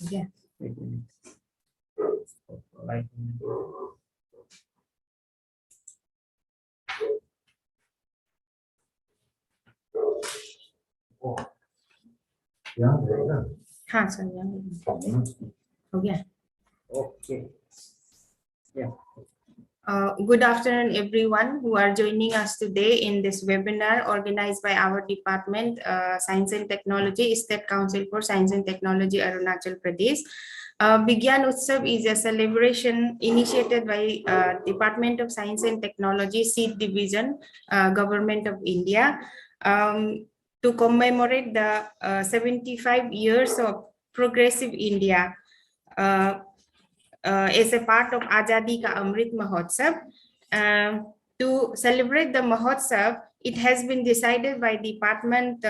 Yeah. हाँ sir हो गया. Okay. Yeah. Good afternoon, everyone who are joining us today in this webinar organized by our department, Science and Technology, State Council for Science and Technology, Arunachal Pradesh. Vigyan Utsav is a celebration initiated by Department of Science and Technology, Seed Division, Government of India, to commemorate the 75 years of progressive India. As a part of Azadi Ka Amrit Mahotsav. To celebrate the Mahotsav, it has been decided by Department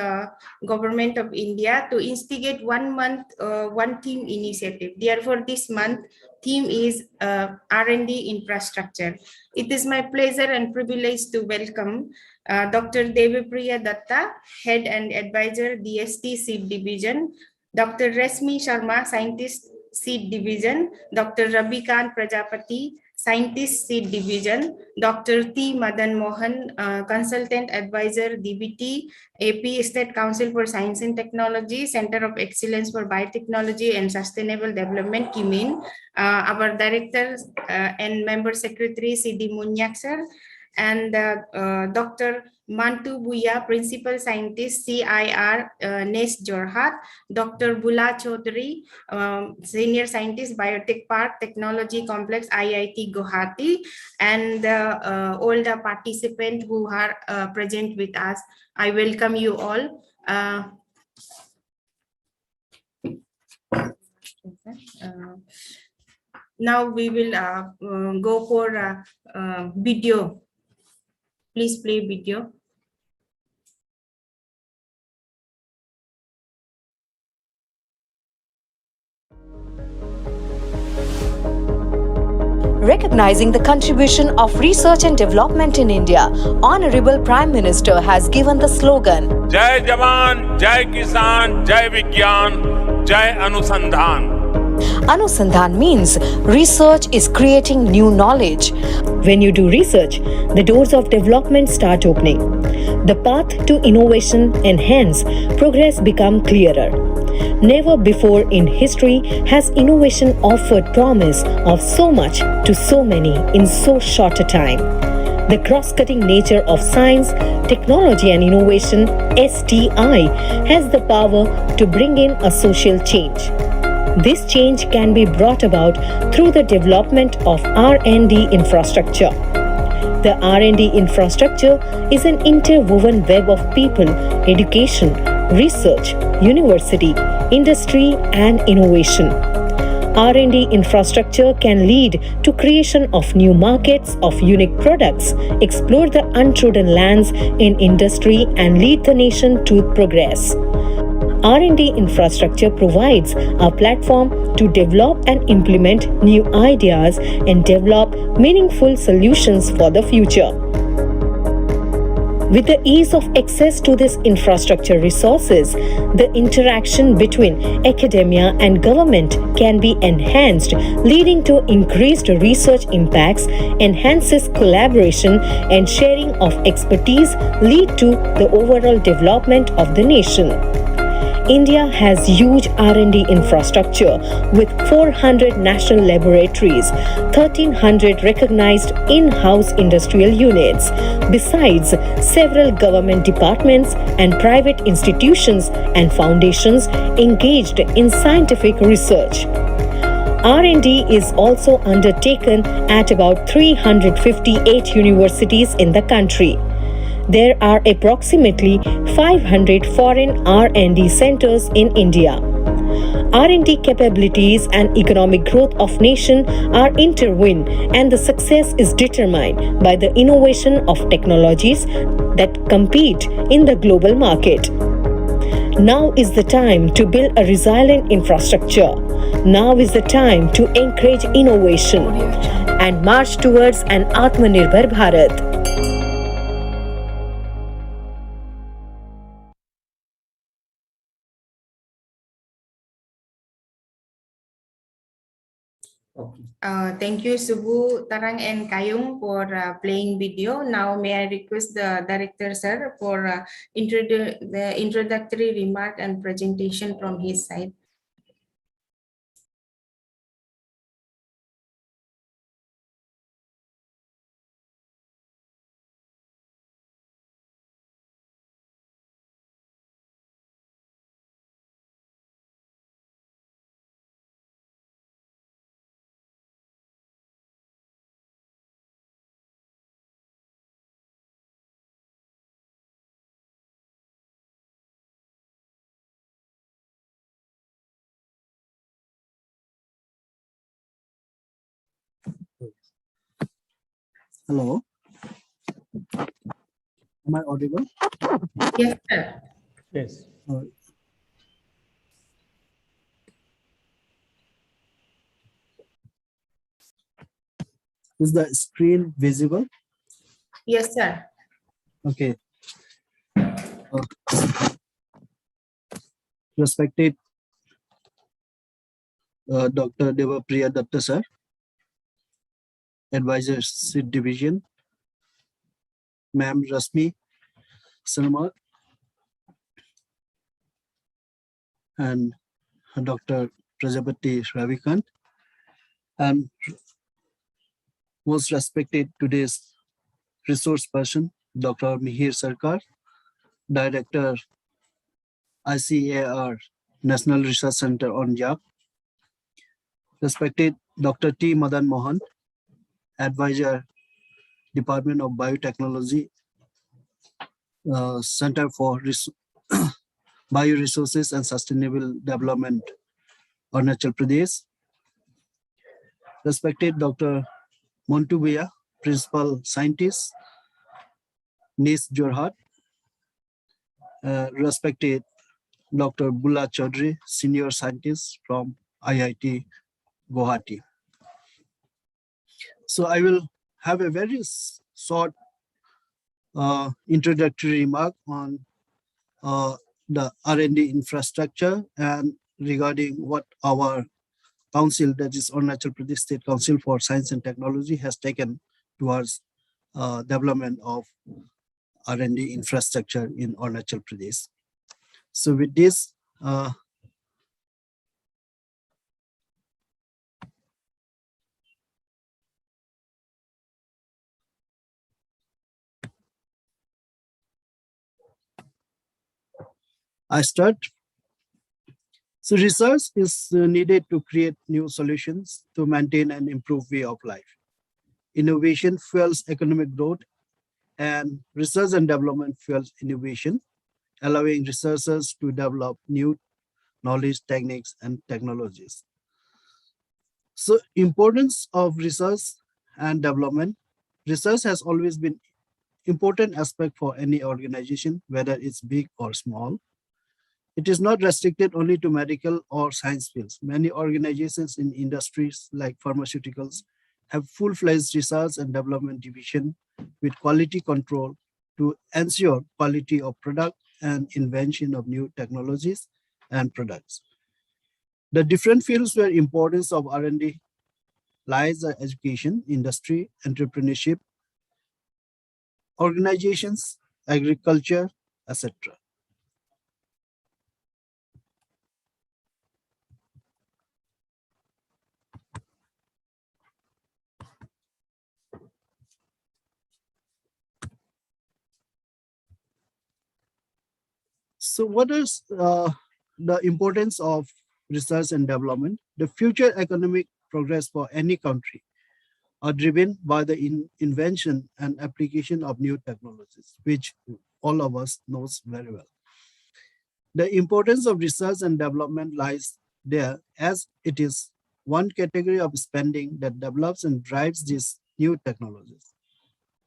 Government of India to instigate 1 month, one theme initiative. Therefore, this month theme is R&D infrastructure. It is my pleasure and privilege to welcome Dr. Devipriya Datta, Head and Advisor, DST Seed Division, Dr. Resmi Sharma, Scientist, Seed Division, Dr. Ravikant Prajapati, Scientist, Seed Division, Dr. T. Madan Mohan, Consultant Advisor, DBT, AP State Council for Science and Technology, Center of Excellence for Biotechnology and Sustainable Development, KIMIN, our Director and Member Secretary, CD Munyak sir, and Dr. Mantu Buya, Principal Scientist, CIR, NES Jorhat, Dr. Bula Chaudhary, Senior Scientist, Biotech Park, Technology Complex, IIT Guwahati, and all the participants who are present with us. I welcome you all. Now we will go for video. Please play video. Recognizing the contribution of research and development in India, Honorable Prime Minister has given the slogan, Jai Jawan, Jai Kisan, Jai Vigyan, Jai Anusandhan. Anusandhan means research is creating new knowledge. When you do research, the doors of development start opening. The path to innovation and hence progress become clearer. Never before in history has innovation offered promise of so much to so many in so short a time. The cross-cutting nature of science, technology and innovation, STI, has the power to bring in a social change. This change can be brought about through the development of R&D infrastructure. The R&D infrastructure is an interwoven web of people, education, research, university, industry and innovation. R&D infrastructure can lead to creation of new markets of unique products, explore the untrodden lands in industry and lead the nation to progress. R&D infrastructure provides a platform to develop and implement new ideas and develop meaningful solutions for the future. With the ease of access to this infrastructure resources, the interaction between academia and government can be enhanced, leading to increased research impacts, enhances collaboration and sharing of expertise, lead to the overall development of the nation. India has huge R&D infrastructure with 400 national laboratories, 1,300 recognized in-house industrial units, besides several government departments and private institutions and foundations engaged in scientific research. R&D is also undertaken at about 358 universities in the country. There are approximately 500 foreign R&D centers in India. R&D capabilities and economic growth of nation are intertwined, and the success is determined by the innovation of technologies that compete in the global market. Now is the time to build a resilient infrastructure. Now is the time to encourage innovation and march towards an Atmanirbhar Bharat. Okay. Thank you, Subu, Tarang, and Kayung for playing video. Now, may I request the director, sir, for the introductory remark and presentation from his side. Hello. Am I audible? Yes, sir. Yes. Is the screen visible? Yes, sir. Okay. Respected Dr. Devapriya Datta sir, Advisor Seat Division, Ma'am Rasmi Sarma, and Dr. Prajapati Ravikant, and most respected today's resource person, Dr. Mihir Sarkar, Director ICAR National Research Center on YAP, respected Dr. T. Madan Mohan, Advisor Department of Biotechnology, Center for Bioresources and Sustainable Development, Arunachal Pradesh. Respected Dr. Montu Bhaiya, Principal Scientist, NIS Jorhat. Respected Dr. Bulla Chaudhary, Senior Scientist from IIT Guwahati. So I will have a very short introductory remark on the R&D infrastructure and regarding what our council, that is Arunachal Pradesh State Council for Science and Technology, has taken towards development of R&D infrastructure in Arunachal Pradesh. So with this, I start. So research is needed to create new solutions to maintain and improve way of life. Innovation fuels economic growth, and research and development fuels innovation, allowing researchers to develop new knowledge, techniques, and technologies. So importance of research and development. Research has always been important aspect for any organization, whether it's big or small. It is not restricted only to medical or science fields. Many organizations in industries like pharmaceuticals have full-fledged research and development division with quality control to ensure quality of product and invention of new technologies and products. The different fields where importance of R&D lies are education, industry, entrepreneurship, organizations, agriculture, etc. So what is the importance of research and development? The future economic progress for any country are driven by the invention and application of new technologies, which all of us knows very well. The importance of research and development lies there, as it is one category of spending that develops and drives these new technologies.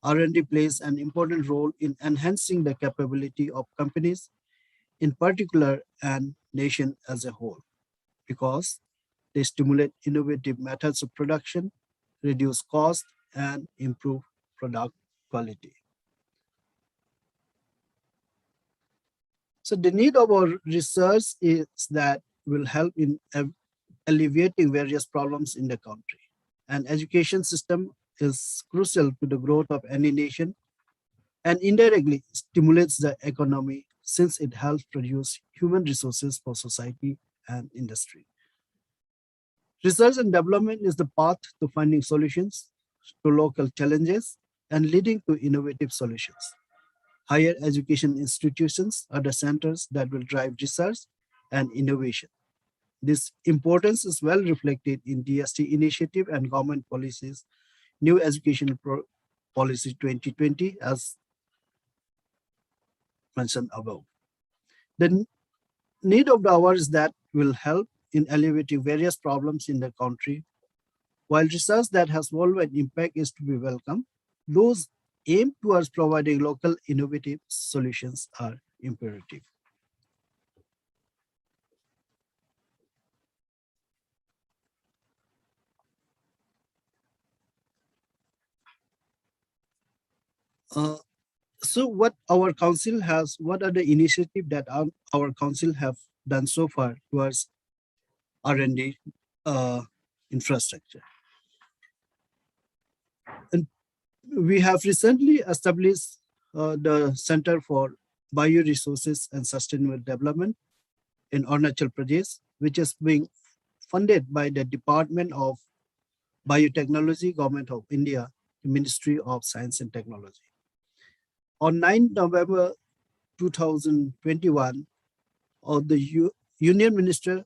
R&D plays an important role in enhancing the capability of companies in particular and nation as a whole, because they stimulate innovative methods of production, reduce cost, and improve product quality. So the need of our research is that will help in alleviating various problems in the country. and education system is crucial to the growth of any nation and indirectly stimulates the economy since it helps produce human resources for society and industry. Research and development is the path to finding solutions to local challenges and leading to innovative solutions. Higher education institutions are the centers that will drive research and innovation. This importance is well reflected in DST initiative and government policies, New Education Policy 2020, as mentioned above. The need of the hour is that will help in alleviating various problems in the country. While research that has worldwide impact is to be welcome, those aimed towards providing local innovative solutions are imperative. So what are the initiatives that our council have done so far towards R&D infrastructure? And we have recently established the Center for Bioresources and Sustainable Development in Arunachal Pradesh, which is being funded by the Department of Biotechnology, Government of India, the Ministry of Science and Technology. On 9 November 2021, the Union Minister,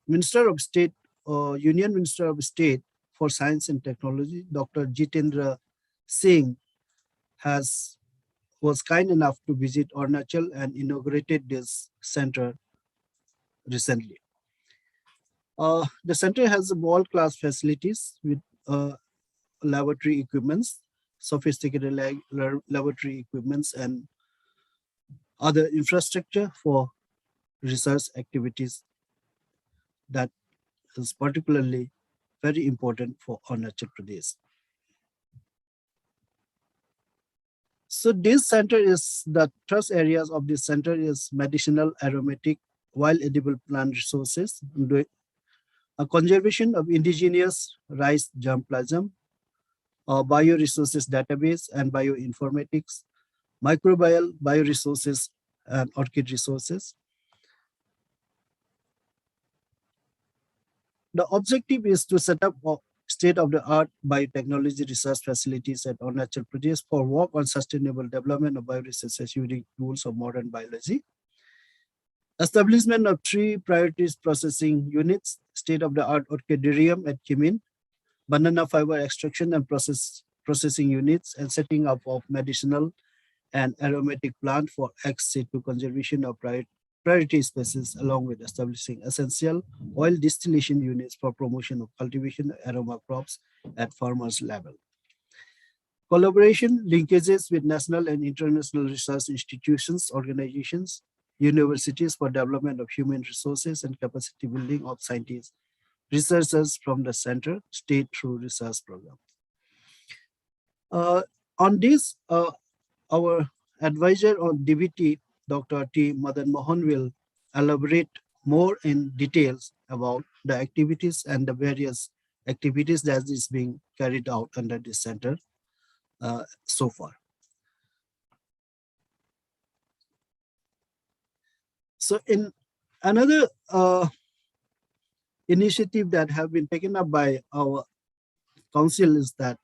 Minister of State, Union Minister of State for Science and Technology, Dr. Jitendra Singh, was kind enough to visit Arunachal and inaugurated this center recently. The center has world-class facilities with laboratory equipments, sophisticated laboratory equipments, and other infrastructure for research activities that is particularly very important for Arunachal Pradesh. So this center is, the thrust areas of this center is medicinal, aromatic, wild edible plant resources, a conservation of indigenous rice germplasm, a bioresources database and bioinformatics, microbial bioresources and orchid resources. The objective is to set up state-of-the-art biotechnology research facilities at Arunachal Pradesh for work on sustainable development of bioresources using tools of modern biology. Establishment of 3 priorities processing units, state-of-the-art orchidarium at Kimin, banana fiber extraction and processing units, and setting up of medicinal and aromatic plant for ex situ conservation of priority species, along with establishing essential oil distillation units for promotion of cultivation of aroma crops at farmers level. Collaboration linkages with national and international research institutions, organizations, universities for development of human resources and capacity building of scientists, researchers from the center, state through research programs. On this, our advisor on DBT, Dr. T. Madan Mohan, will elaborate more in details about the activities and the various activities that is being carried out under this center so far. So in another initiative that have been taken up by our council is that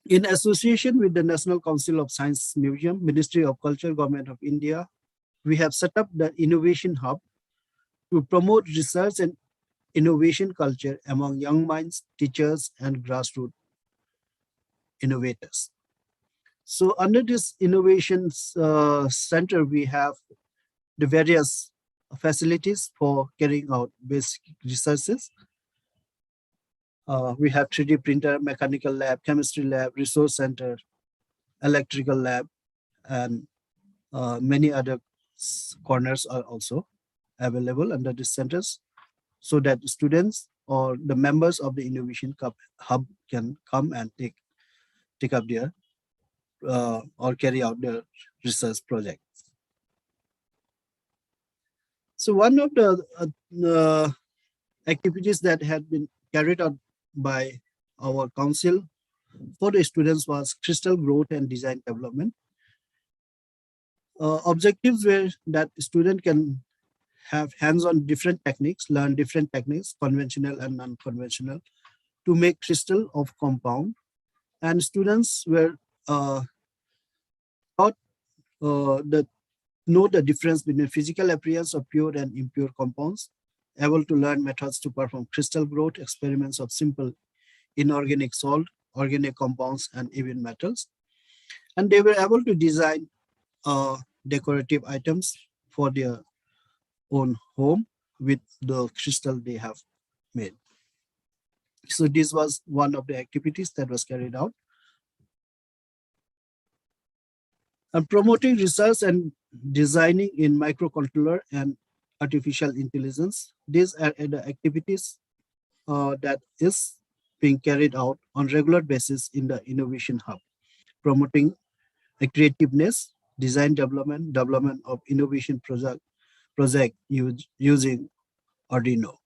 in association with the National Council of Science Museum, Ministry of Culture, Government of India, we have set up the Innovation Hub to promote research and innovation culture among young minds, teachers, and grassroots innovators. So under this innovations center, we have the various facilities for carrying out basic researches. We have 3D printer, mechanical lab, chemistry lab, resource center, electrical lab, and many other corners are also available under these centers, so that students or the members of the Innovation Hub can come and take up their or carry out their research projects. So one of the activities that had been carried out by our council for the students was crystal growth and design development. Objectives were that student can have hands-on different techniques, learn different techniques, conventional and non-conventional, to make crystal of compound. And students were taught the know the difference between physical appearance of pure and impure compounds, able to learn methods to perform crystal growth experiments of simple inorganic salt, organic compounds, and even metals. And they were able to design decorative items for their own home with the crystal they have made. So this was one of the activities that was carried out. And promoting research and designing in microcontroller and artificial intelligence. These are the activities that is being carried out on regular basis in the Innovation Hub, promoting creativeness, design development, development of innovation project using Arduino.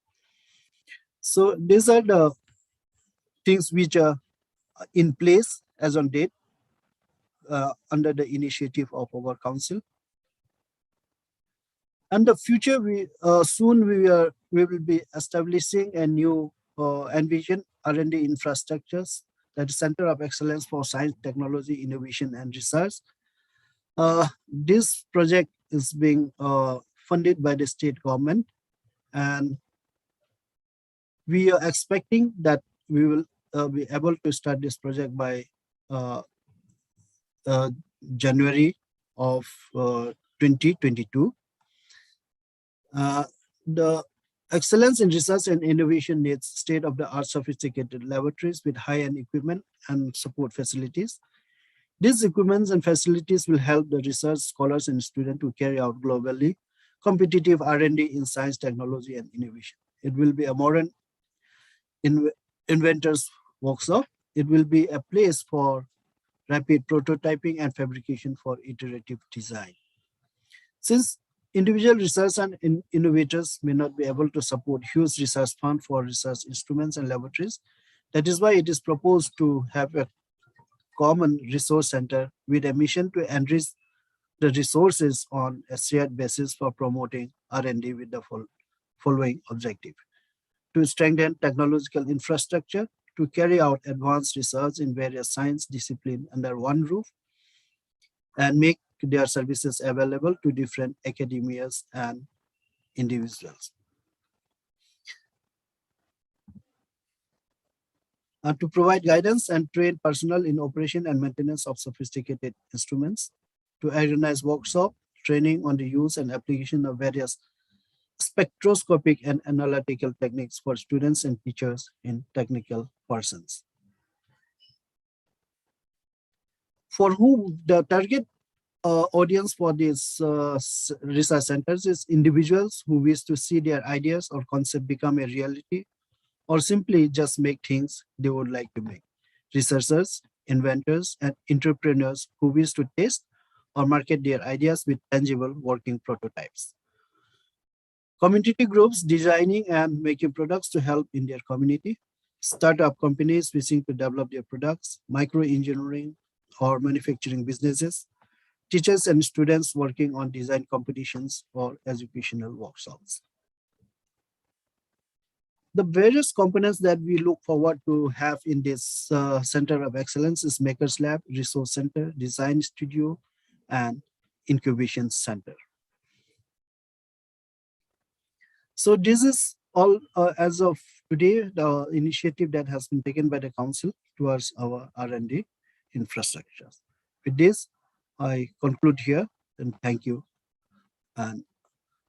So these are the things which are in place as on date under the initiative of our council. And the future, soon we will be establishing a new envision R&D infrastructures, that is Center of Excellence for Science, Technology, Innovation, and Research. This project is being funded by the state government, and we are expecting that we will be able to start this project by January of 2022. The excellence in research and innovation needs state-of-the-art sophisticated laboratories with high-end equipment and support facilities. These equipments and facilities will help the research scholars and students to carry out globally competitive R&D in science, technology, and innovation. It will be a modern inventors workshop. It will be a place for rapid prototyping and fabrication for iterative design. Since individual research and innovators may not be able to support huge research fund for research instruments and laboratories, that is why it is proposed to have a common resource center with a mission to enrich the resources on a shared basis for promoting R&D with the following objective: to strengthen technological infrastructure, to carry out advanced research in various science disciplines under one roof, and make their services available to different academias and individuals. And to provide guidance and train personnel in operation and maintenance of sophisticated instruments, to organize workshop, training on the use and application of various spectroscopic and analytical techniques for students and teachers in technical persons. For whom the target audience for these research centers is individuals who wish to see their ideas or concept become a reality, or simply just make things they would like to make. Researchers, inventors, and entrepreneurs who wish to test or market their ideas with tangible working prototypes. Community groups designing and making products to help in their community. Startup companies wishing to develop their products, micro-engineering or manufacturing businesses, teachers and students working on design competitions or educational workshops. The various components that we look forward to have in this Center of Excellence is Makers Lab, Resource Center, Design Studio, and Incubation Center. So this is all as of today, the initiative that has been taken by the Council towards our R&D infrastructure. With this, I conclude here, and thank you and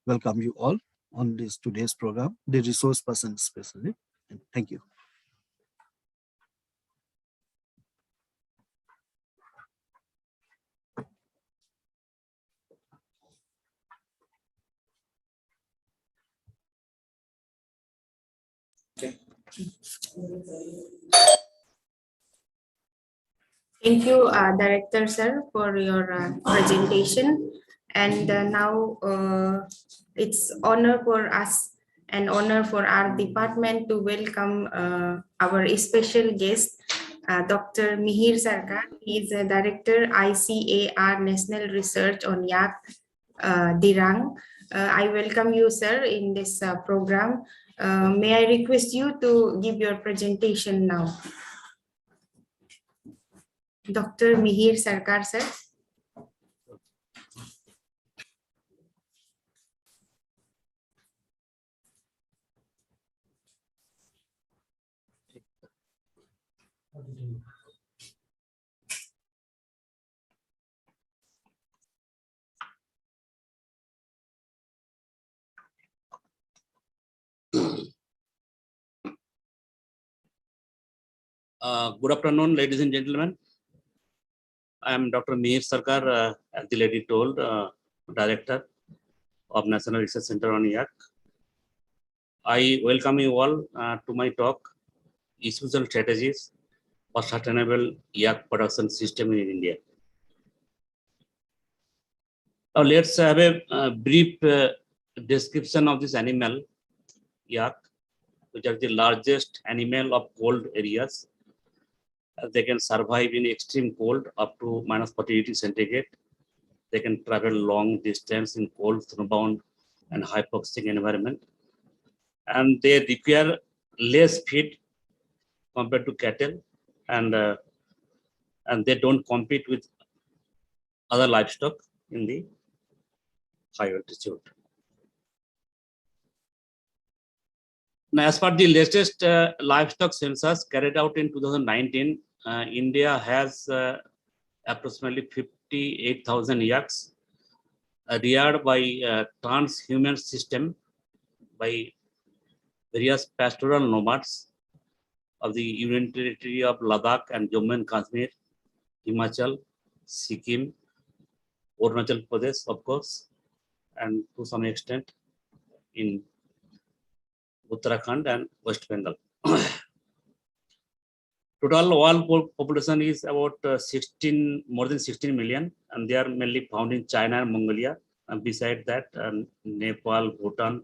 welcome you all on this today's program, the resource person especially, and thank you. Thank you, Director Sir, for your presentation. And now it's honor for us, an honor for our department to welcome our special guest, Dr. Mihir Sarkar. He is a director ICAR National Research on Yak Dirang. I welcome you, sir, in this program. May I request you to give your presentation now? Dr. Mihir Sarkar, sir. Good afternoon, ladies and gentlemen. I am Dr. Mihir Sarkar, as the lady told, Director of National Research Center on Yak. I welcome you all to my talk, Issues and Strategies for Sustainable Yak Production System in India. Now let's have a brief description of this animal, yak, which are the largest animal of cold areas. They can survive in extreme cold up to -40 degrees centigrade. They can travel long distance in cold, snowbound, and hypoxic environment. And they require less feed compared to cattle, and they don't compete with other livestock in the high altitude. Now, as per the latest livestock census carried out in 2019, India has approximately 58,000 yaks reared by transhuman system by various pastoral nomads of the Union Territory of Ladakh and Jammu and Kashmir, Himachal, Sikkim, Arunachal Pradesh, of course, and to some extent in Uttarakhand and West Bengal. Total world population is about more than 16 million, and they are mainly found in China and Mongolia. And beside that, Nepal, Bhutan,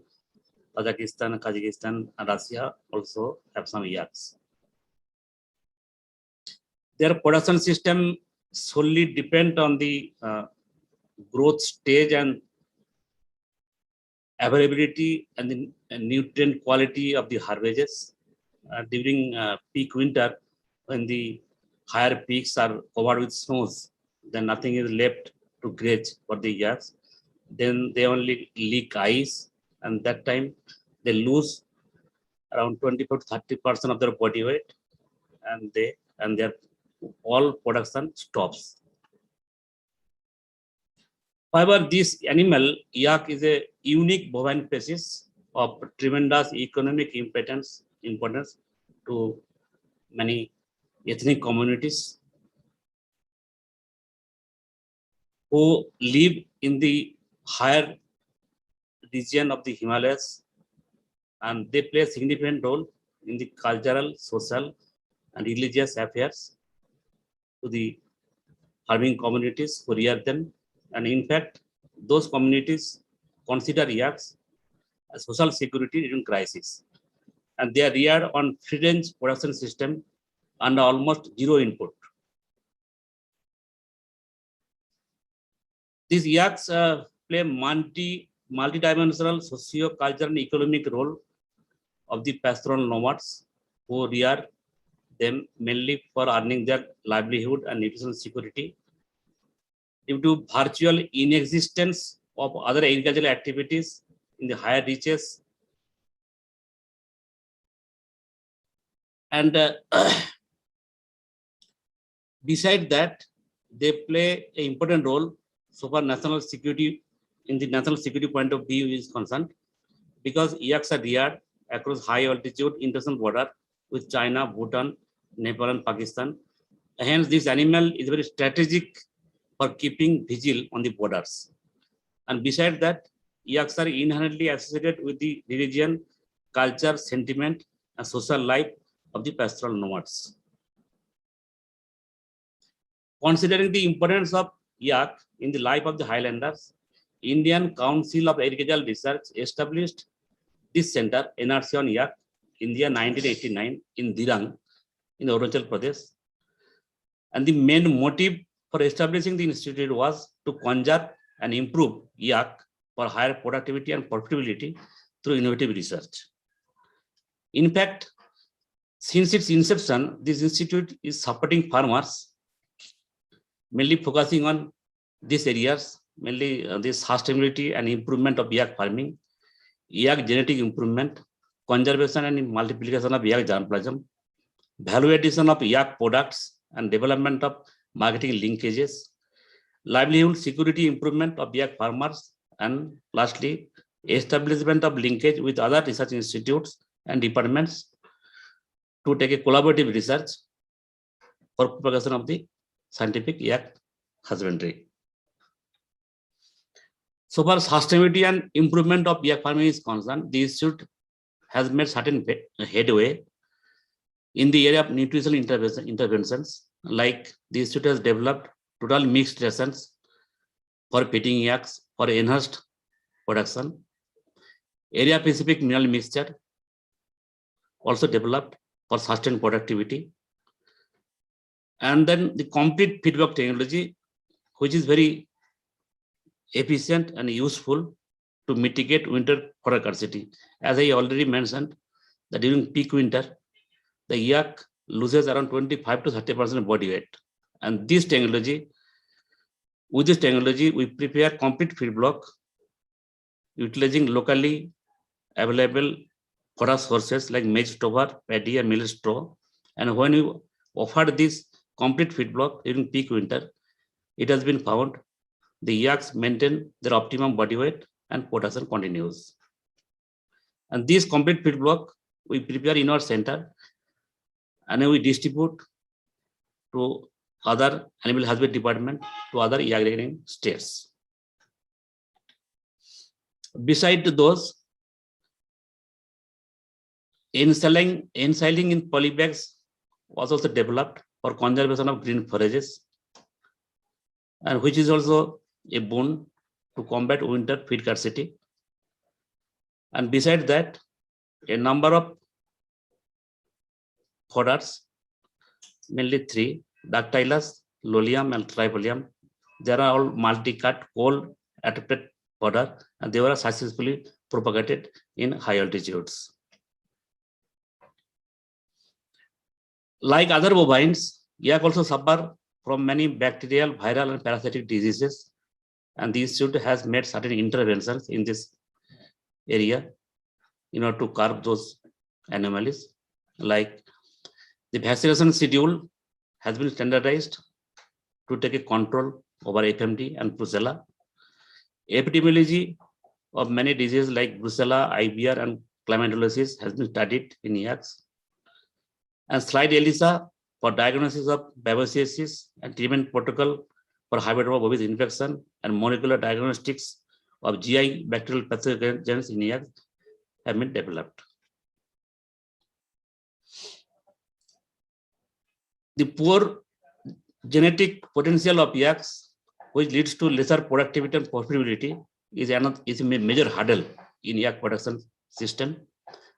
Kazakhstan, and Russia also have some yaks. Their production system solely depend on the growth stage and availability and the nutrient quality of the herbaceous. During peak winter, when the higher peaks are covered with snows, then nothing is left to graze for the yaks. Then they only leak ice, and that time they lose around 24 to 30% of their body weight, and their all production stops. However, this animal, yak, is a unique bovine species of tremendous economic importance to many ethnic communities who live in the higher region of the Himalayas, and they play a significant role in the cultural, social, and religious affairs to the farming communities who rear them. And in fact, those communities consider yaks as social security during crisis. And they are reared on free-range production system and almost zero input. These yaks play multi-dimensional socio-cultural and economic role of the pastoral nomads who rear them mainly for earning their livelihood and nutritional security. Due to virtual inexistence of other agricultural activities in the higher reaches, and beside that, they play an important role so far national security, in the national security point of view is concerned, because yaks are reared across high altitude international border with China, Bhutan, Nepal, and Pakistan. Hence, this animal is very strategic for keeping vigil on the borders. And beside that, yaks are inherently associated with the religion, culture, sentiment, and social life of the pastoral nomads. Considering the importance of yak in the life of the Highlanders, Indian Council of Agricultural Research established this center, NRC on yak, in the year 1989 in Dirang, in Arunachal Pradesh. And the main motive for establishing the institute was to conserve and improve yak for higher productivity and profitability through innovative research. In fact, since its inception, this institute is supporting farmers, mainly focusing on these areas, mainly this sustainability and improvement of yak farming, yak genetic improvement, conservation and multiplication of yak germplasm, value addition of yak products and development of marketing linkages, livelihood security improvement of yak farmers, and lastly, establishment of linkage with other research institutes and departments to take a collaborative research for propagation of the scientific yak husbandry. So far, sustainability and improvement of yak farming is concerned, the institute has made certain headway in the area of nutritional interventions, like the institute has developed total mixed rations for feeding yaks for enhanced production, area-specific mineral mixture also developed for sustained productivity, and then the complete feedback technology, which is very efficient and useful to mitigate winter product scarcity. As I already mentioned, that during peak winter, the yak loses around 25 to 30% body weight. And this technology, with this technology, we prepare complete feed block utilizing locally available fodder sources like maize stover, paddy, and millet straw. And when you offer this complete feed block during peak winter, it has been found the yaks maintain their optimum body weight and production continues. And this complete feed block we prepare in our center and we distribute to other animal husbandry department, to other yak rearing states. Besides those, ensiling in polybags was also developed for conservation of green forages, and which is also a boon to combat winter feed scarcity. And besides that, a number of fodders, mainly three, Dactylus, Lolium, and Trifolium. They are all multi-cut, cold, adapted fodder, and they were successfully propagated in high altitudes. Like other bovines, yak also suffer from many bacterial, viral, and parasitic diseases, and the institute has made certain interventions in this area in order to curb those anomalies. Like the vaccination schedule has been standardized to take a control over FMD and brucella. Epidemiology of many diseases like brucella, IBR, and chlamydosis has been studied in yaks. And slide ELISA for diagnosis of babesiosis and treatment protocol for hybrid bovis infection and molecular diagnostics of GI bacterial pathogens in yaks have been developed. The poor genetic potential of yaks, which leads to lesser productivity and profitability, is a major hurdle in yak production system.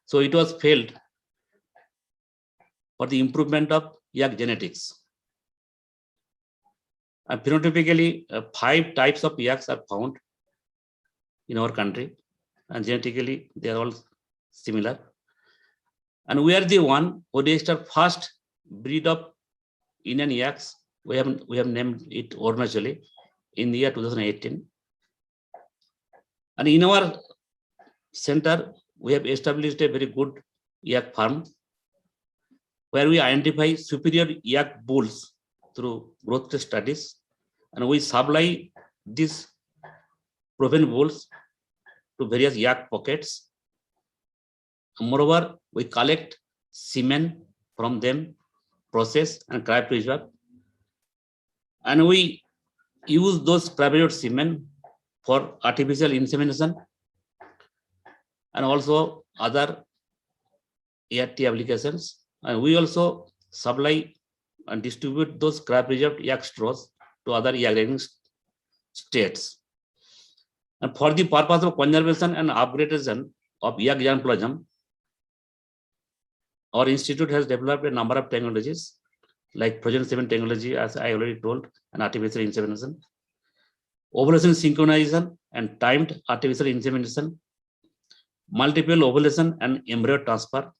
So it was felt for the improvement of yak genetics. And phenotypically, 5 types of yaks are found in our country, and genetically they are all similar. And we are the one who registered first breed of Indian yaks. We have named it Arunachal in the year 2018. And in our center, we have established a very good yak farm where we identify superior yak bulls through growth test studies, and we supply these proven bulls to various yak pockets. Moreover, we collect semen from them, process and cryopreserve, and we use those cryopreserved semen for artificial insemination and also other ART applications. And we also supply and distribute those cryopreserved yak straws to other yak rearing states. And for the purpose of conservation and upgradation of yak germplasm, our institute has developed a number of technologies like frozen semen technology, as I already told, and artificial insemination, ovulation synchronization and timed artificial insemination, multiple ovulation and embryo transfer,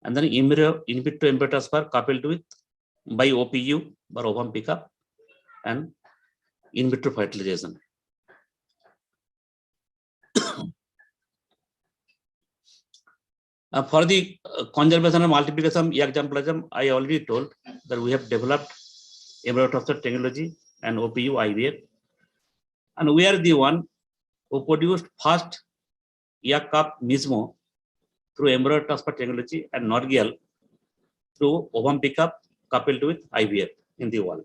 and then in vitro embryo transfer coupled with by OPU or ovum pickup and in vitro fertilization. For the conservation and multiplication of yak germplasm, I already told that we have developed embryo transfer technology and OPU IVF, and we are the one who produced first yak calf mismo through embryo transfer technology and Norgel through ovum pickup coupled with IVF in the world.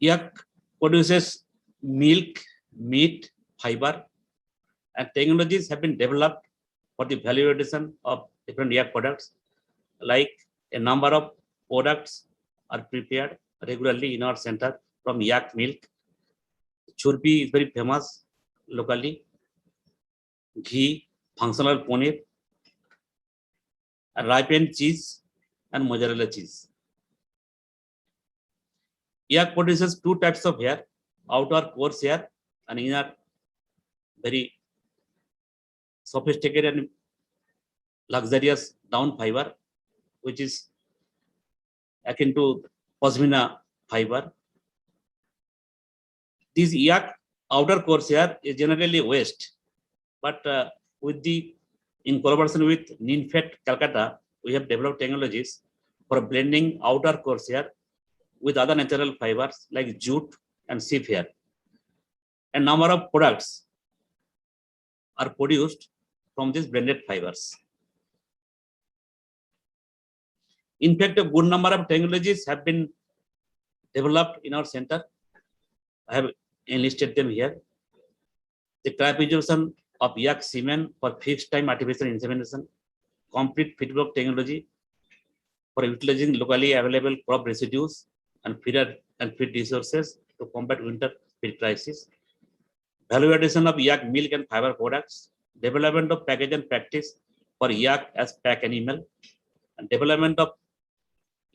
Yak produces milk, meat, fiber, and technologies have been developed for the value addition of different yak products. Like a number of products are prepared regularly in our center from yak milk. Churbi is very famous locally. Ghee, functional paneer, ripened cheese, and mozzarella cheese. Yak produces two types of hair: outer coarse hair and inner very sophisticated and luxurious down fiber, which is akin to pashmina fiber. This yak outer coarse hair is generally waste, but in collaboration with Ninfet Calcutta, we have developed technologies for blending outer coarse hair with other natural fibers like jute and sheep hair. A number of products are produced from these blended fibers. In fact, a good number of technologies have been developed in our center. I have enlisted them here. The cryopreservation of yak semen for fixed time artificial insemination, complete feedback technology for utilizing locally available crop residues and feed resources to combat winter feed crisis, value addition of yak milk and fiber products, development of package and practice for yak as pack animal, and development of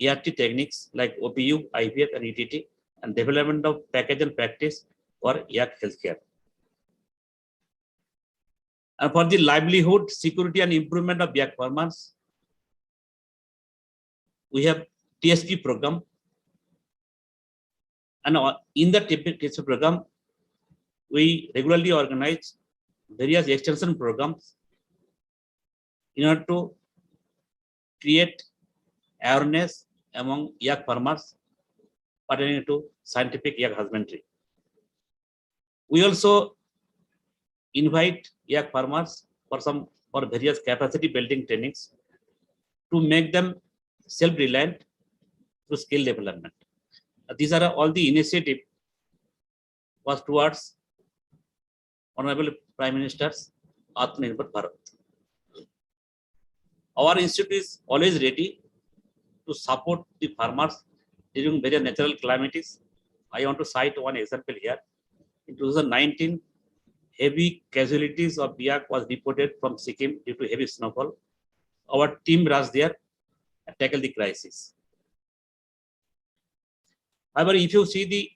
ERT techniques like OPU, IVF, and ETT, and development of package and practice for yak healthcare. And for the livelihood, security, and improvement of yak farmers, we have TSP program. And in the TSP program, we regularly organize various extension programs in order to create awareness among yak farmers pertaining to scientific yak husbandry. We also invite yak farmers for various capacity building trainings to make them self-reliant through skill development. These are all the initiative was towards Honorable Prime Minister's Atmanirbhar Bharat. Our institute is always ready to support the farmers during various natural calamities. I want to cite one example here. In 2019, heavy casualties of yak was reported from Sikkim due to heavy snowfall. Our team rushed there and tackled the crisis. However, if you see the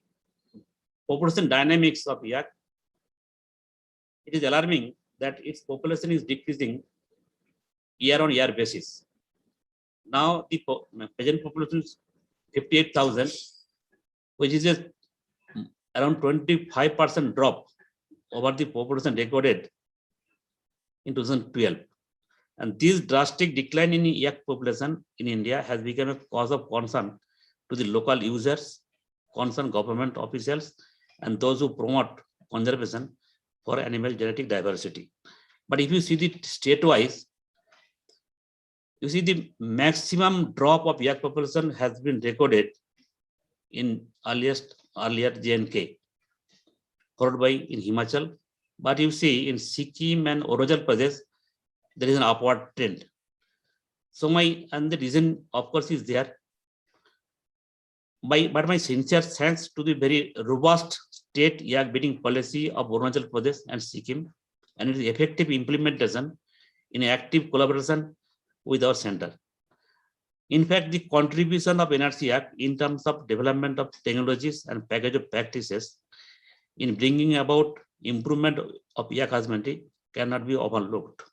population dynamics of yak, it is alarming that its population is decreasing year-on-year basis. Now the present population is 58,000, which is around 25% drop over the population recorded in 2012. And this drastic decline in yak population in India has become a cause of concern to the local users, concerned government officials, and those who promote conservation for animal genetic diversity. But if you see the state-wise, you see the maximum drop of yak population has been recorded in earlier J&K, followed by in Himachal. But you see in Sikkim and Arunachal Pradesh, there is an upward trend. So the reason, of course, is there. but my sincere thanks to the very robust state yak breeding policy of Arunachal Pradesh and Sikkim and its effective implementation in active collaboration with our center. In fact, the contribution of NRC Act in terms of development of technologies and package of practices in bringing about improvement of yak husbandry cannot be overlooked.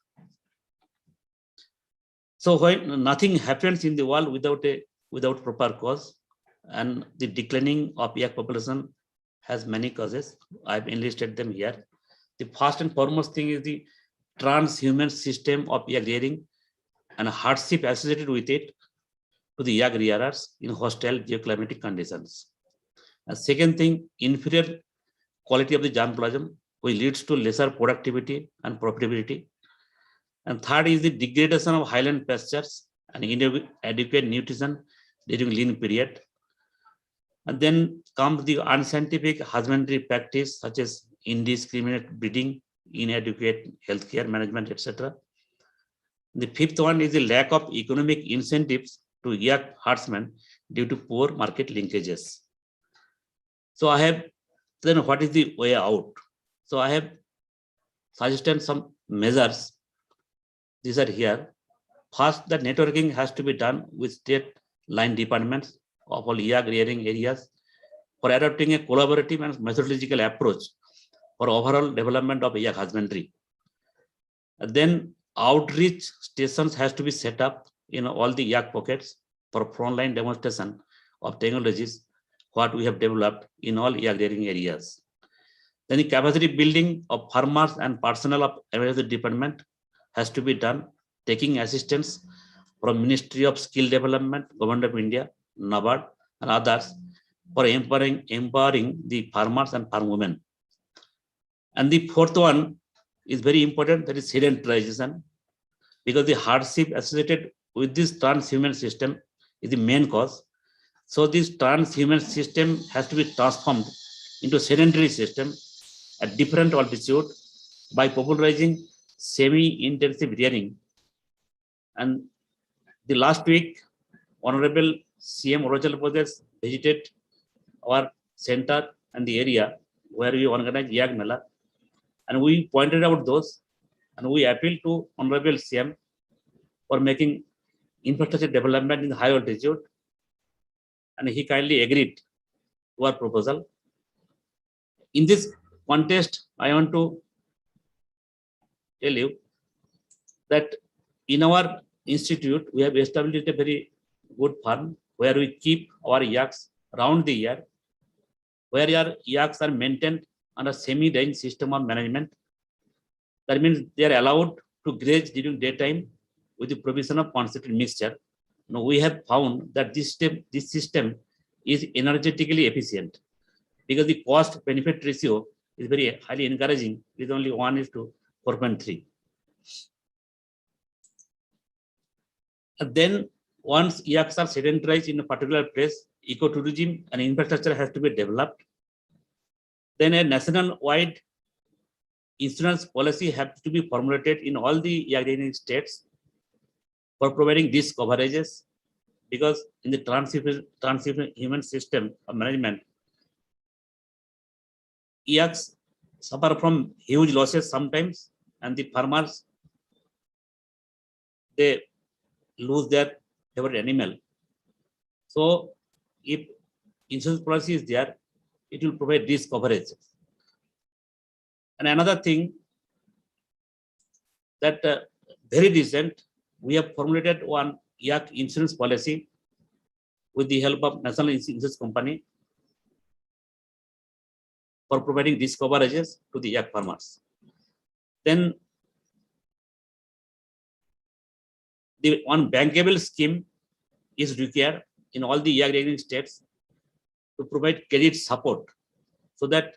So when nothing happens in the world without proper cause, and the declining of yak population has many causes. I've enlisted them here. The first and foremost thing is the transhuman system of yak rearing and hardship associated with it to the yak rearers in hostile geoclimatic conditions. And second thing, inferior quality of the germplasm, which leads to lesser productivity and profitability. And third is the degradation of highland pastures and inadequate nutrition during lean period. And then comes the unscientific husbandry practice such as indiscriminate breeding, inadequate healthcare management, etc. The fifth one is the lack of economic incentives to yak herdsmen due to poor market linkages. So I have, then what is the way out? So I have suggested some measures. These are here. First, the networking has to be done with state line departments of all yak rearing areas for adopting a collaborative and methodological approach for overall development of yak husbandry. And then outreach stations has to be set up in all the yak pockets for frontline demonstration of technologies what we have developed in all yak rearing areas. Then the capacity building of farmers and personnel of every department has to be done, taking assistance from Ministry of Skill Development, Government of India, NABARD, and others for empowering the farmers and farm women. And the fourth one is very important, that is sedentarization, because the hardship associated with this transhuman system is the main cause. So this transhuman system has to be transformed into a sedentary system at different altitude by popularizing semi-intensive rearing. And the last week, Honorable CM Arunachal Pradesh visited our center and the area where we organized Yak Mela, and we pointed out those, and we appealed to Honorable CM for making infrastructure development in the high altitude, and he kindly agreed to our proposal. In this context, I want to tell you that in our institute, we have established a very good farm where we keep our yaks around the year, where our yaks are maintained under semi-range system of management. That means they are allowed to graze during daytime with the provision of concentrated mixture. Now we have found that this system is energetically efficient because the cost-benefit ratio is very highly encouraging with only 1:4.3. And then once yaks are sedentarized in a particular place, ecotourism and infrastructure has to be developed. Then a national-wide insurance policy has to be formulated in all the yak rearing states for providing these coverages, because in the transhuman system of management, yaks suffer from huge losses sometimes, and the farmers, they lose their favorite animal. So if insurance policy is there, it will provide this coverage. And another thing that very recent, we have formulated one yak insurance policy with the help of National Insurance Company for providing these coverages to the yak farmers. Then the one bankable scheme is required in all the yak rearing states to provide credit support so that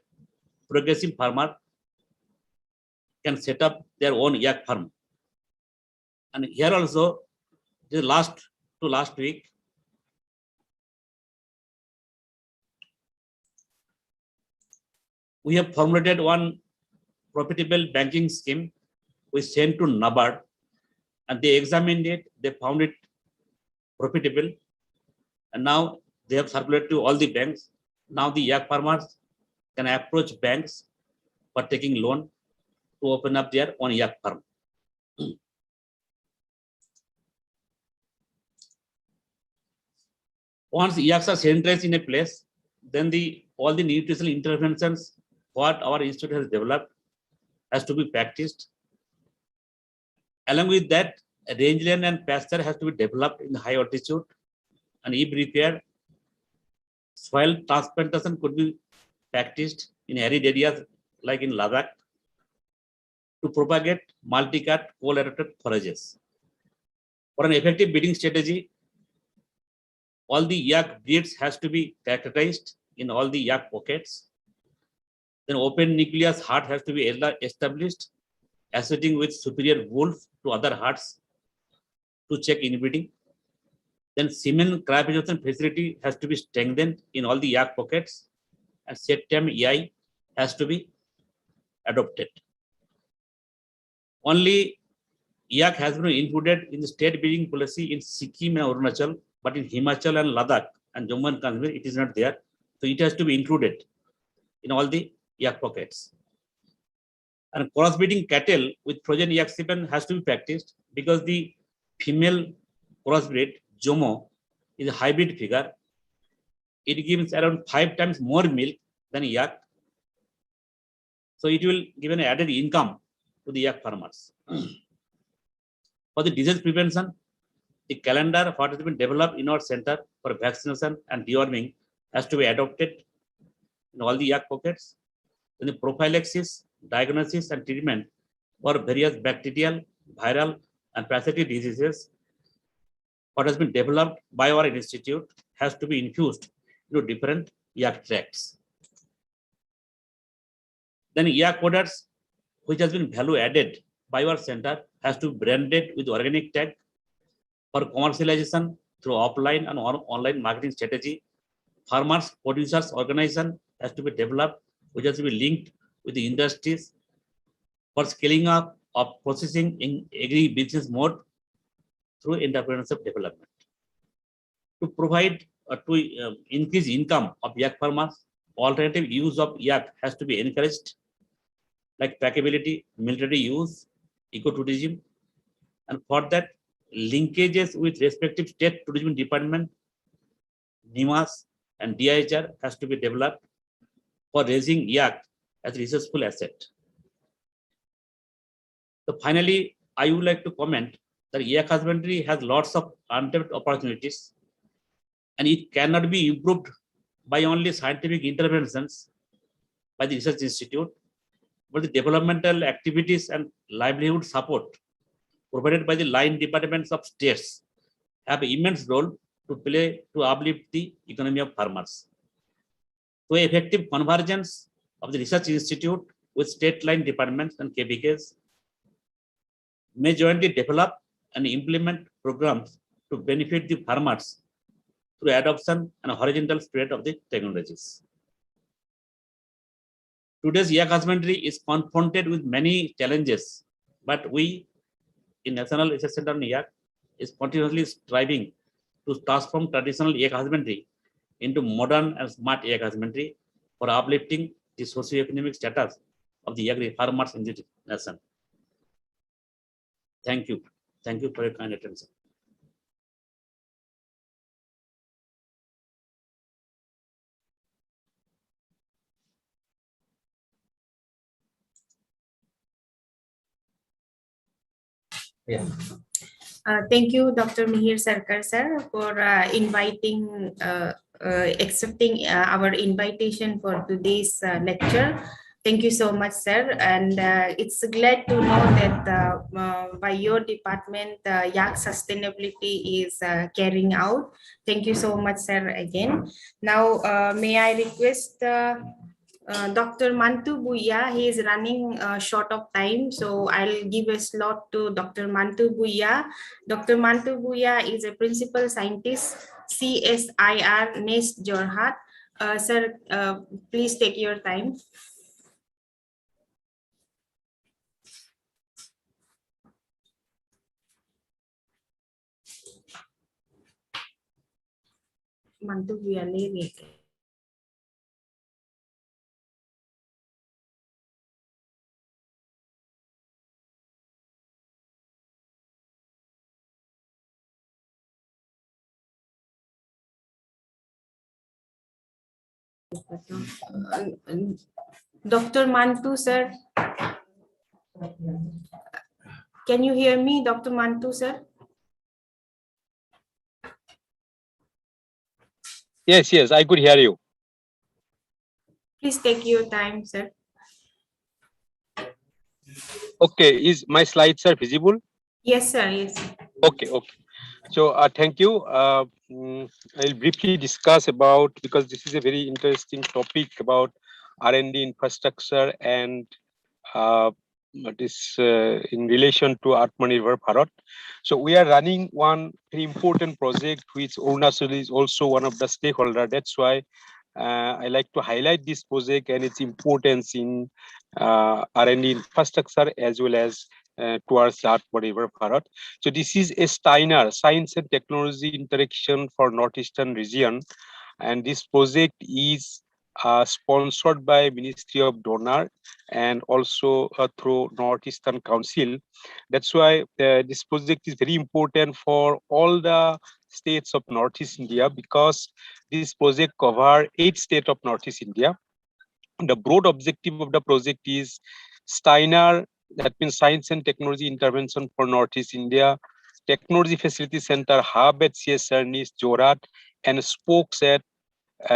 progressive farmer can set up their own yak farm. And here also, the last week, we have formulated one profitable banking scheme we sent to NABARD, and they examined it, they found it profitable, and now they have circulated to all the banks. Now the yak farmers can approach banks for taking loan to open up their own yak farm. Once yaks are centralized in a place, then all the nutritional interventions what our institute has developed has to be practiced. Along with that, rangeland and pasture has to be developed in high altitude, and if required, soil transplantation could be practiced in arid areas like in Ladakh to propagate multi-cut coal-adapted forages. For an effective breeding strategy, all the yak breeds has to be characterized in all the yak pockets. Then open nucleus herd has to be established, associating with superior wolf to other herds to check inbreeding. Then semen cryopreservation facility has to be strengthened in all the yak pockets, and set-term EI has to be adopted. Only yak has been included in the state breeding policy in Sikkim and Arunachal, but in Himachal and Ladakh and Jammu and Kashmir, it is not there. So it has to be included in all the yak pockets. And crossbreeding cattle with frozen yak semen has to be practiced because the female crossbreed, Jomo, is a hybrid figure. It gives around 5 times more milk than yak. So it will give an added income to the yak farmers. For the disease prevention, the calendar what has been developed in our center for vaccination and deworming has to be adopted in all the yak pockets. Then the prophylaxis, diagnosis, and treatment for various bacterial, viral, and parasitic diseases what has been developed by our institute has to be infused into different yak tracts. Then yak products, which has been value added by our center, has to be branded with organic tag for commercialization through offline and online marketing strategy. Farmers, producers, organization has to be developed, which has to be linked with the industries for scaling up of processing in agri-business mode through entrepreneurship development. To provide to increase income of yak farmers, alternative use of yak has to be encouraged, like packability, military use, ecotourism, and for that, linkages with respective state tourism department, NIMAS, and DIHR has to be developed for raising yak as a resourceful asset. So finally, I would like to comment that yak husbandry has lots of untapped opportunities, and it cannot be improved by only scientific interventions by the research institute, but the developmental activities and livelihood support provided by the line departments of states have immense role to play to uplift the economy of farmers. So effective convergence of the research institute with state line departments and KBKs may jointly develop and implement programs to benefit the farmers through adoption and horizontal spread of the technologies. Today's yak husbandry is confronted with many challenges, but we in National Research Center on Yak is continuously striving to transform traditional yak husbandry into modern and smart yak husbandry for uplifting the socio-economic status of the yak farmers in the nation. Thank you. Thank you for your kind attention. Yeah. Thank you, Dr. Mihir Sarkar sir, for accepting our invitation for today's lecture. Thank you so much, sir. And it's glad to know that by your department, yak sustainability is carrying out. Thank you so much, sir, again. Now, may I request Dr. Mantu Buya. He is running short of time, so I'll give a slot to Dr. Mantu Buya. Dr. Mantu Buya is a principal scientist, CSIR, NEST, Jorhat. Sir, please take your time. mantu vialeni. Dr. Mantu, sir. Can you hear me, Dr. Mantu, sir? Yes, yes, I could hear you. Please take your time, sir. Okay, is my slides are visible? Yes, sir. Yes. Okay, okay. So thank you. I'll briefly discuss about, because this is a very interesting topic about R&D infrastructure and this in relation to Atmanirbhar Bharat. So we are running one very important project which Arunachal is also one of the stakeholder. That's why I like to highlight this project and its importance in R&D infrastructure as well as towards the Atmanirbhar Bharat. So this is a Steiner Science and Technology Interaction for Northeastern Region, and this project is sponsored by Ministry of Donor and also through Northeastern Council. That's why this project is very important for all the states of Northeast India, because this project covers 8 states of Northeast India. The broad objective of the project is Steiner, that means Science and Technology Intervention for Northeast India, Technology Facility Center hub at CS Cernis, Jorat, and spokes at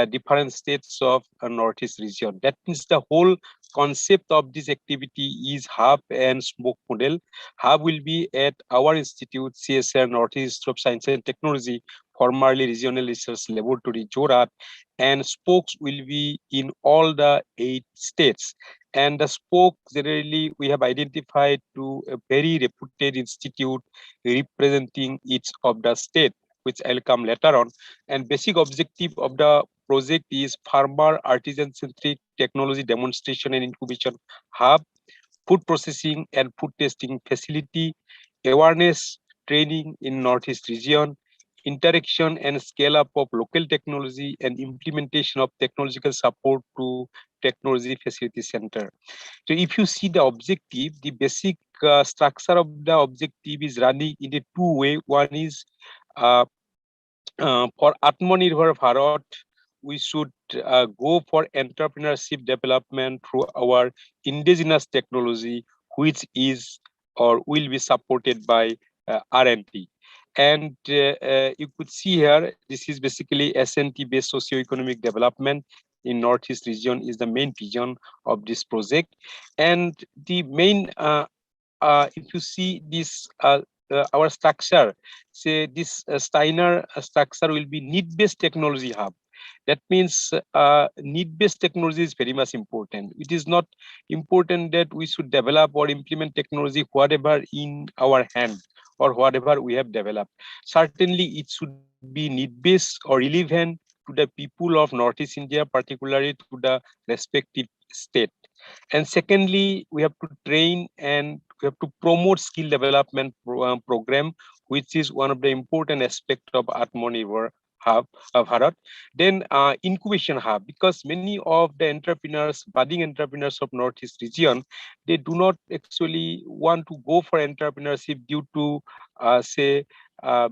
different states of Northeast region. That means the whole concept of this activity is hub and spoke model. Hub will be at our institute, CSR Northeast of Science and Technology, formerly Regional Research Laboratory, Jorat, and spokes will be in all the 8 states. And the spoke generally we have identified to a very reputed institute representing each of the state, which I'll come later on. And basic objective of the project is farmer artisan-centric technology demonstration and incubation hub, food processing and food testing facility, awareness training in Northeast region, interaction and scale up of local technology, and implementation of technological support to technology facility center. So if you see the objective, the basic structure of the objective is running in a two way. One is uh, for Atmanirbhar Bharat, we should go for entrepreneurship development through our indigenous technology, which is or will be supported by R&D. And you could see here, this is basically SNT based socioeconomic development in Northeast region is the main vision of this project. And the main if you see this our structure, say this Steiner structure will be need-based technology hub. That means need-based technology is very much important. It is not important that we should develop or implement technology whatever in our hand or whatever we have developed. Certainly, it should be need-based or relevant to the people of Northeast India, particularly to the respective state. And secondly, we have to train and we have to promote skill development program, which is one of the important aspects of Atmanirbhar Hub of Bharat. Then incubation hub, because many of the entrepreneurs, budding entrepreneurs of Northeast region, they do not actually want to go for entrepreneurship due to say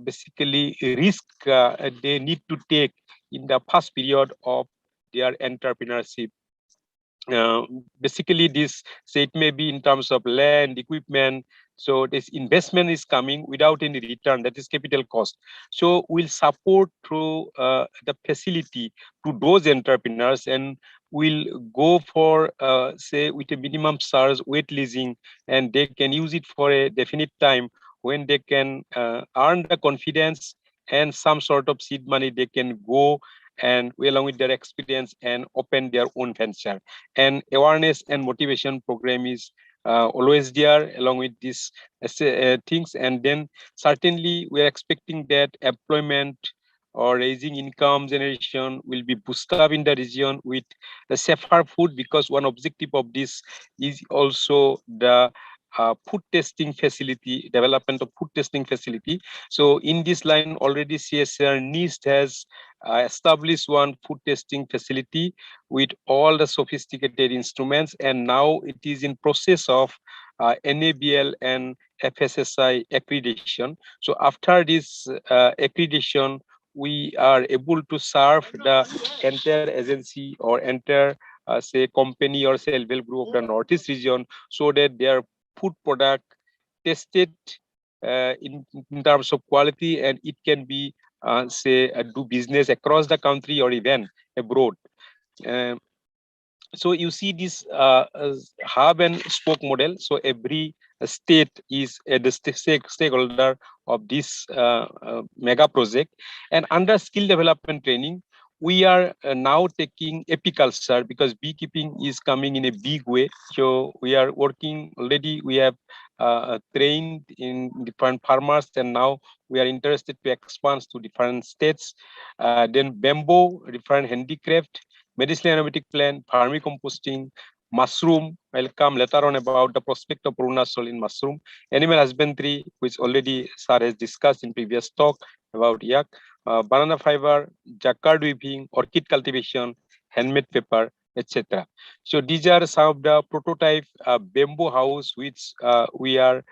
basically risk they need to take in the first period of their entrepreneurship. Basically this, so it may be in terms of land, equipment, so this investment is coming without any return, that is capital cost. So we'll support through the facility to those entrepreneurs, and we'll go for say with a minimum charge wait leasing, and they can use it for a definite time when they can earn the confidence and some sort of seed money, they can go and along with their experience and open their own venture. And awareness and motivation program is always there along with these things. And then certainly we are expecting that employment or raising income generation will be boosted up in the region with the safer food, because one objective of this is also the food testing facility, development of food testing facility. So in this line already CSR NIST has established one food testing facility with all the sophisticated instruments, and now it is in process of NABL and FSSI accreditation. So after this accreditation, we are able to serve the entire agency or entire say company or self-help group of the Northeast region, so that their food product tested in terms of quality, and it can be say do business across the country or even abroad. So you see this hub and spoke model. So every state is the stakeholder of this mega project. And under skill development training, we are now taking apiculture, because beekeeping is coming in a big way. So we are working already. We have trained in different farmers, and now we are interested to expand to different states. Then bamboo, different handicraft, medicinal aromatic plant, vermicomposting, mushroom. I'll come later on about the prospect of Arunachal in mushroom. Animal husbandry, which already Sir has discussed in previous talk about yak. Banana fiber, jacquard weaving, orchid cultivation, handmade paper, etc. So these are some of the prototype bamboo house which we are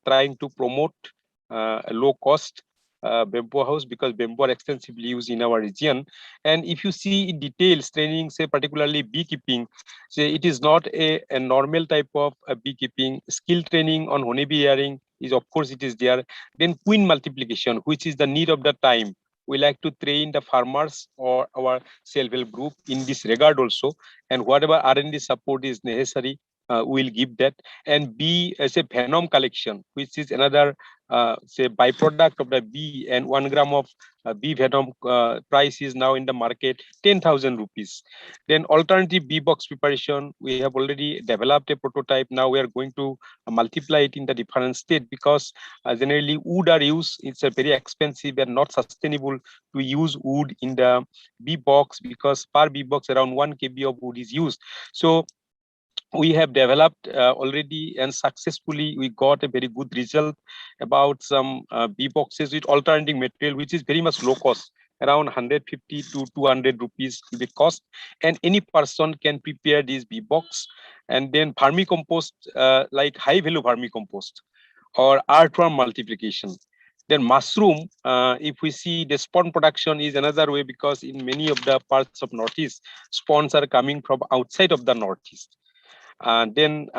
trying to promote low cost bamboo house, because bamboo are extensively used in our region. And if you see in details training, say particularly beekeeping, say it is not a normal type of beekeeping. Skill training on honeybee rearing is, of course, it is there. Then queen multiplication, which is the need of the time. We like to train the farmers or our self-help group in this regard also, and whatever R&D support is necessary, we'll give that. And bee as a venom collection, which is another say byproduct of the bee, and 1 gram of bee venom price is now in the market 10,000 rupees. Then alternative bee box preparation, we have already developed a prototype. Now we are going to multiply it in the different state, because generally wood are used. It's a very expensive and not sustainable to use wood in the bee box, because per bee box around 1 kb of wood is used. So we have developed already, and successfully we got a very good result about some bee boxes with alternating material, which is very much low cost, around 150 to 200 rupees will be cost, and any person can prepare this bee box. And then vermicompost, like high value vermicompost or earthworm multiplication. Then mushroom, if we see the spawn production is another way, because in many of the parts of Northeast, spawns are coming from outside of the Northeast. Then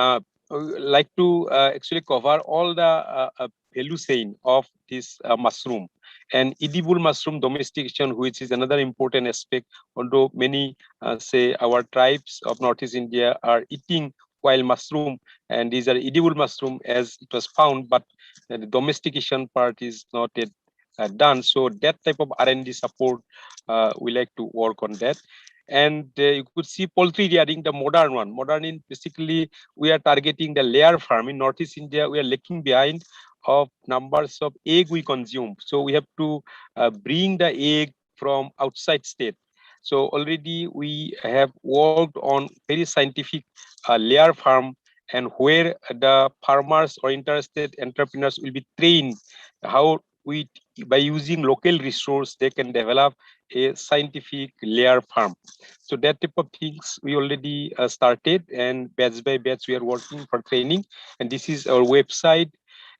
like to actually cover all the value chain of this mushroom, and edible mushroom domestication, which is another important aspect. Although many say our tribes of Northeast India are eating wild mushroom, and these are edible mushroom as it was found, but the domestication part is not yet done. So that type of R&D support, we like to work on that. And you could see poultry rearing, the modern one. Modern in basically we are targeting the layer farm. In Northeast India, we are lagging behind of numbers of egg we consume. So we have to bring the egg from outside state. So already we have worked on very scientific layer farm, and where the farmers or interested entrepreneurs will be trained how we, by using local resource, they can develop a scientific layer farm. So that type of things we already started, and batch by batch we are working for training. And this is our website.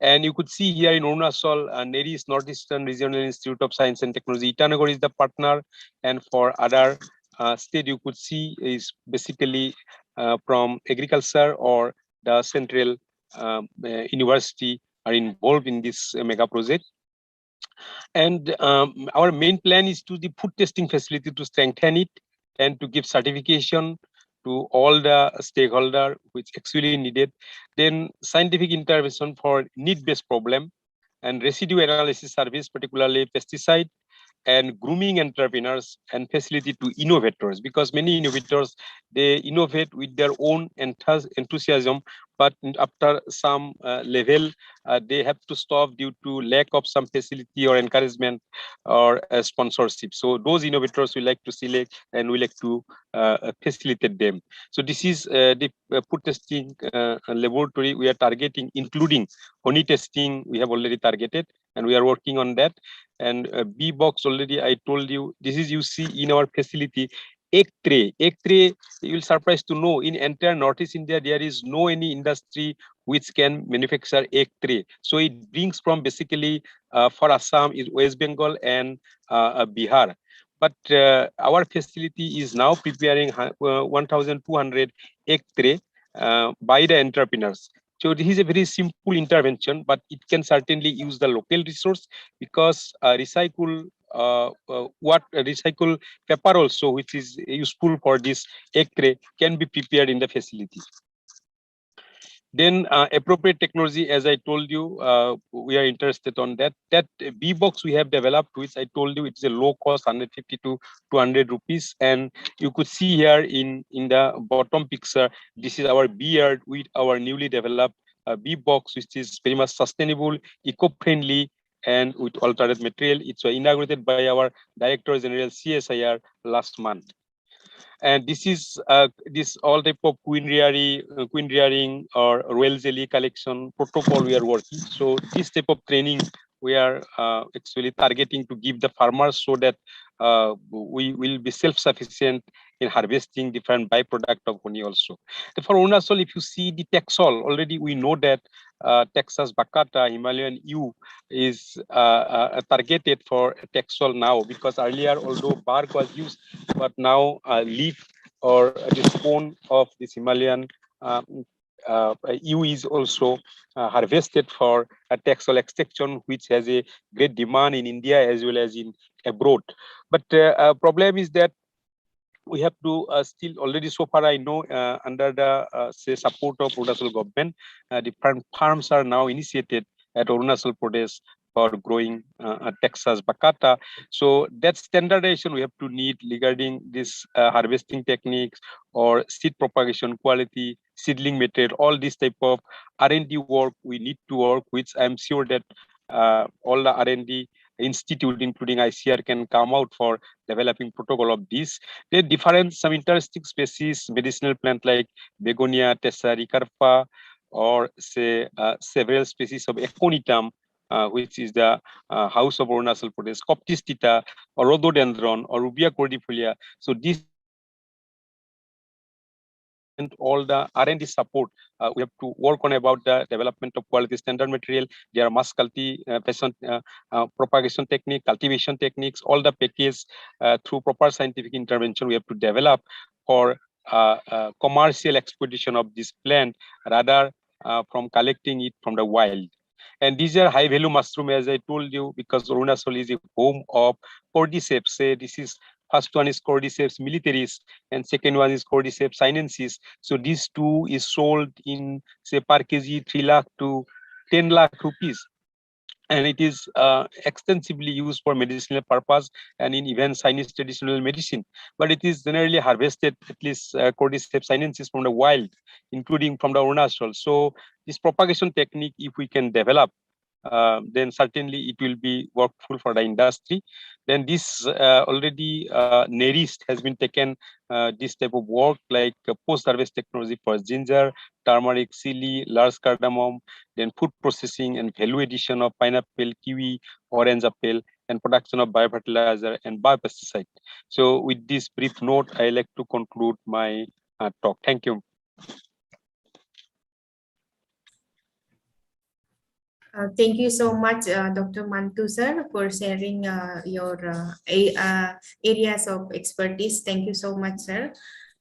And you could see here in Arunachal, NERI's Northeastern Regional Institute of Science and Technology, Itanagar is the partner. And for other state, you could see is basically from agriculture or the central university are involved in this mega project. And our main plan is to the food testing facility to strengthen it and to give certification to all the stakeholder which actually needed. Then scientific intervention for need-based problem, and residue analysis service, particularly pesticide, and grooming entrepreneurs, and facility to innovators, because many innovators, they innovate with their own enthusiasm, but after some level, they have to stop due to lack of some facility or encouragement or sponsorship. So those innovators we like to select and we like to facilitate them. So this is the food testing laboratory we are targeting, including honey testing we have already targeted, and we are working on that. And B box already I told you, this is you see in our facility. Egg tray, you will surprised to know in entire Northeast India there is no any industry which can manufacture egg tray. So it brings from basically for Assam is West Bengal and Bihar. But our facility is now preparing 1,200 egg tray by the entrepreneurs. So this is a very simple intervention, but it can certainly use the local resource, because recycle paper also, which is useful for this egg tray, can be prepared in the facility. Then appropriate technology, as I told you, we are interested on that. That B box we have developed, which I told you it's a low cost, 150 to 200 rupees. And you could see here in the bottom picture, this is our beard with our newly developed B box, which is very much sustainable, eco-friendly, and with alternate material. It's inaugurated by our Director General CSIR last month. And this is this all type of queen rearing or royal jelly collection protocol we are working. So this type of training we are actually targeting to give the farmers, so that we will be self-sufficient in harvesting different byproduct of honey also. For Arunachal, if you see the Taxol, already we know that Texas Bacata, Himalayan yew is targeted for Taxol now, because earlier, although bark was used, but now leaf or the spawn of this Himalayan yew is also harvested for Taxol extraction, which has a great demand in India as well as in abroad. But problem is that we have to still already so far I know under the say support of Arunachal government, different farms are now initiated at Arunachal Pradesh for growing Texas Bacata. So that standardization we have to need regarding this harvesting techniques or seed propagation quality, seedling material, all this type of R&D work we need to work, which I'm sure that all the R&D institute, including ICR, can come out for developing protocol of this. There are different, some interesting species, medicinal plant like Begonia, Tessari, Carpa, or say several species of Aconitum, which is the house of Arunachal Pradesh, Coptistita, or Rhododendron, or Rubia cordifolia. So these and all the R&D support, we have to work on about the development of quality standard material, their mass cultivation, propagation technique, cultivation techniques, all the package through proper scientific intervention we have to develop for commercial exploitation of this plant, rather from collecting it from the wild. And these are high value mushroom, as I told you, because Arunachal is a home of cordyceps. Say this is first one is Cordyceps militaris, and second one is Cordyceps sinensis. So these two is sold in say per kg 3 lakh to 10 lakh rupees. And it is extensively used for medicinal purpose and in even Chinese traditional medicine. But it is generally harvested, at least Cordyceps sinensis, from the wild, including from the Arunachal. So this propagation technique, if we can develop, then certainly it will be workful for the industry. Then this already NERIST has been taken this type of work, like post-harvest technology for ginger, turmeric, chili, large cardamom, then food processing and value addition of pineapple, kiwi, orange apple, and production of biofertilizer and biopesticide. So with this brief note, I like to conclude my talk. Thank you. Thank you so much, Dr. Mantu sir, for sharing your areas of expertise. Thank you so much, sir.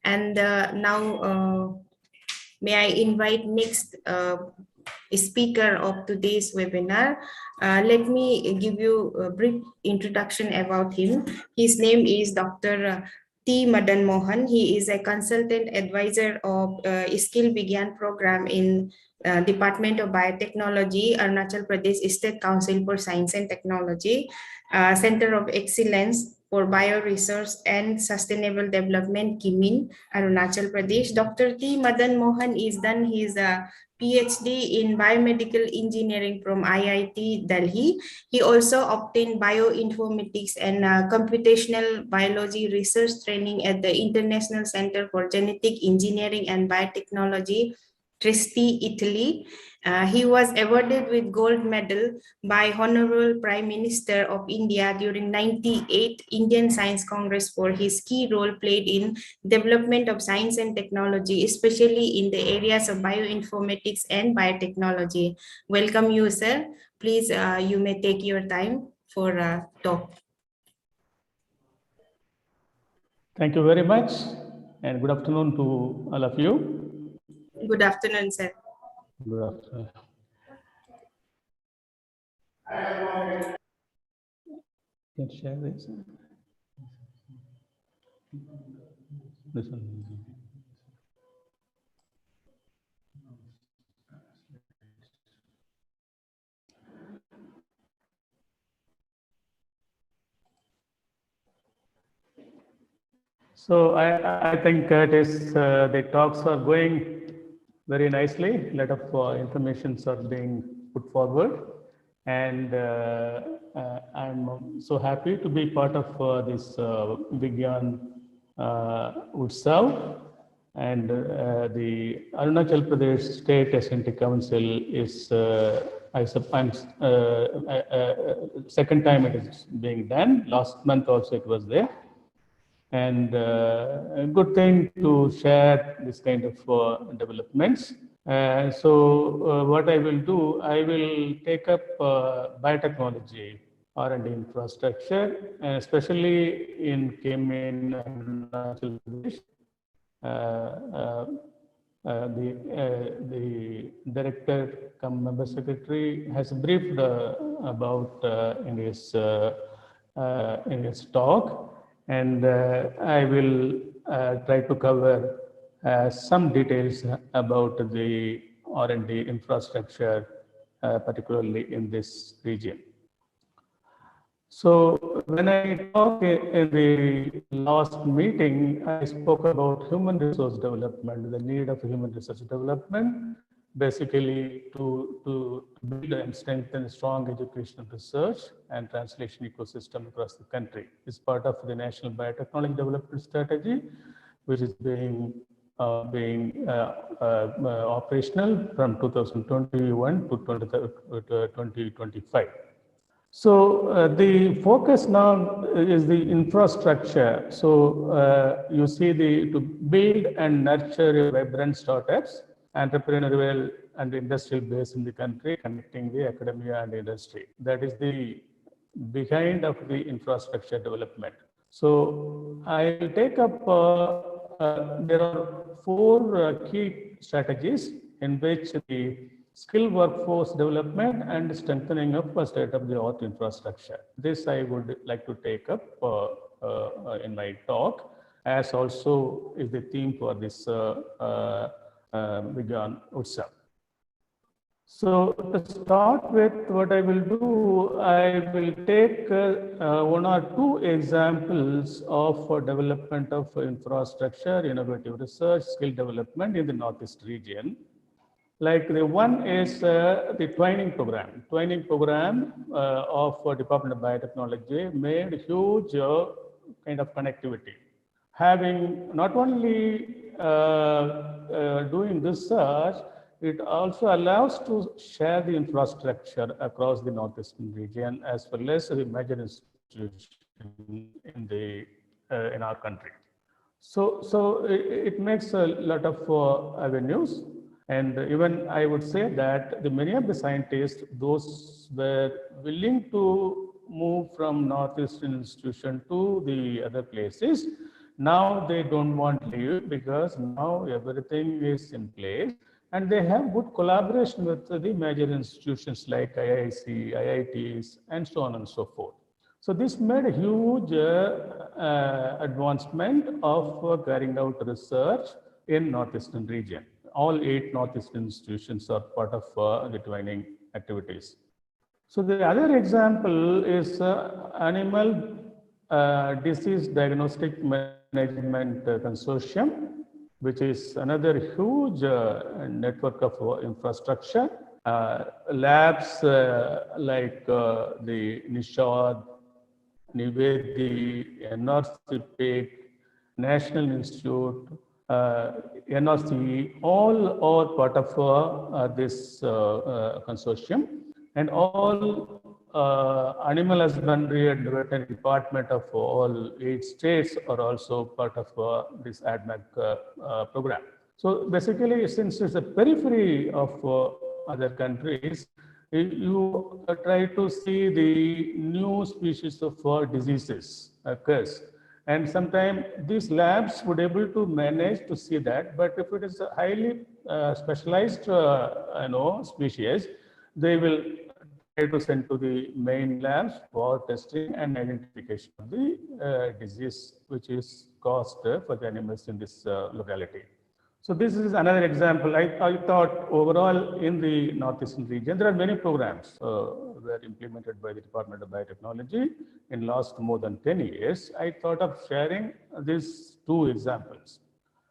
And now, may I invite next speaker of today's webinar. Let me give you a brief introduction about him. His name is Dr. T. Madan Mohan. He is a consultant advisor of Skill Vigyan program in Department of Biotechnology, Arunachal Pradesh State Council for Science and Technology, Center of Excellence for Bioresource and Sustainable Development, Kimin, Arunachal Pradesh. Dr. T. Madan Mohan is done his PhD in Biomedical Engineering from IIT Delhi. He also obtained Bioinformatics and Computational Biology research training at the International Center for Genetic Engineering and Biotechnology, Trieste, Italy. He was awarded with gold medal by Honorable Prime Minister of India during 98 Indian Science Congress for his key role played in development of science and technology, especially in the areas of bioinformatics and biotechnology. Welcome you, sir. Please, you may take your time for talk. Thank you very much, and good afternoon to all of you. Good afternoon, sir. Good afternoon. Can share this. This one. So I think it is the talks are going very nicely. A lot of informations are being put forward, and I'm so happy to be part of this Vigyan Utsav. And the Arunachal Pradesh State Assembly Council is, second time it is being done. Last month also it was there. And a good thing to share this kind of developments. So what I will do, I will take up biotechnology R&D infrastructure, especially in Kemin and Arunachal Pradesh. The director cum member secretary has briefed about in his talk, and I will try to cover some details about the R&D infrastructure, particularly in this region. So when I talked in the last meeting, I spoke about human resource development, the need of human resource development, basically to build and strengthen strong educational research and translation ecosystem across the country. It's part of the National Biotechnology Development Strategy, which is being operational from 2021 to 2025. So the focus now is the infrastructure. So you see to build and nurture vibrant startups, entrepreneurial and industrial base in the country, connecting the academia and industry. That is the behind of the infrastructure development. So I will take up, there are four key strategies in which the skill workforce development and strengthening of state-of-the-art infrastructure. This I would like to take up in my talk, as also is the theme for this Vigyan Utsav. So to start with, what I will do, I will take one or two examples of development of infrastructure, innovative research, skill development in the Northeast region. Like the one is the training program. Training program of Department of Biotechnology made huge kind of connectivity. Having not only doing research, it also allows to share the infrastructure across the Northeastern region as well as the major institutions in our country. So it makes a lot of avenues. And even I would say that many of the scientists, those were willing to move from Northeastern institution to the other places, now they don't want to leave because now everything is in place and they have good collaboration with the major institutions like IIC, IITs, and so on and so forth. So this made a huge advancement of carrying out research in Northeastern region. All 8 Northeastern institutions are part of the training activities. So the other example is animal Disease Diagnostic Management Consortium, which is another huge network of infrastructure. Labs like the Nishad, Nivedi, NRC PIC, National Institute, NRC, all are part of this consortium, and all animal husbandry and veterinary department of all 8 states are also part of this ADMAC program. So basically, since it's a periphery of other countries, you try to see the new species of diseases occurs. And sometimes these labs would able to manage to see that, but if it is a highly specialized species, they will try to send to the main labs for testing and identification of the disease which is caused for the animals in this locality. So this is another example. I thought overall in the Northeastern region, there are many programs were implemented by the Department of Biotechnology in last more than 10 years. I thought of sharing these 2 examples.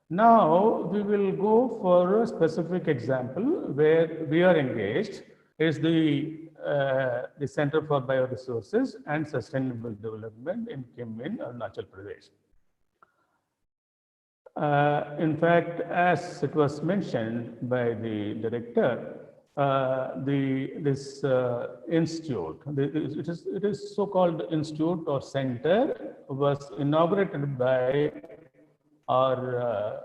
Now we will go for a specific example where we are engaged is the Center for Bioresources and Sustainable Development in Kimmin, Arunachal Pradesh. In fact, as it was mentioned by the director, this institute, it is so-called institute or center, was inaugurated by our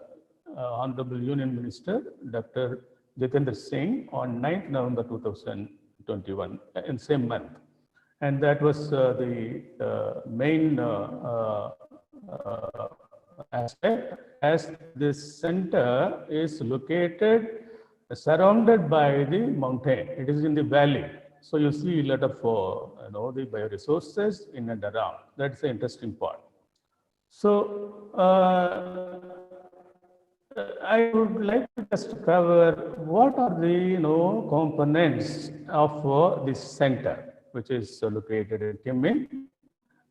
Honorable Union Minister, Dr. Jitendra Singh, on 9th November 2021, in same month. And that was the main aspect, as this center is located surrounded by the mountain. It is in the valley. So you see a lot of the bioresources in and around. That's the interesting part. So I would like to just cover what are the components of this center, which is located in Kimmin.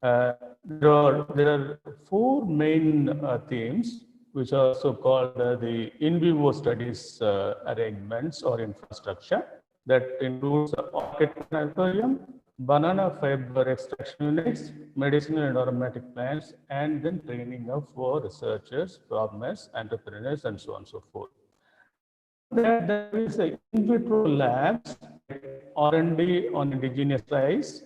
There are 4 main themes, which are also called the in vivo studies arrangements or infrastructure. That includes orchid planetarium, banana fiber extraction units, medicinal and aromatic plants, and then training of researchers, farmers, entrepreneurs, and so on and so forth. That there is a in vitro labs, R&D on indigenous rice,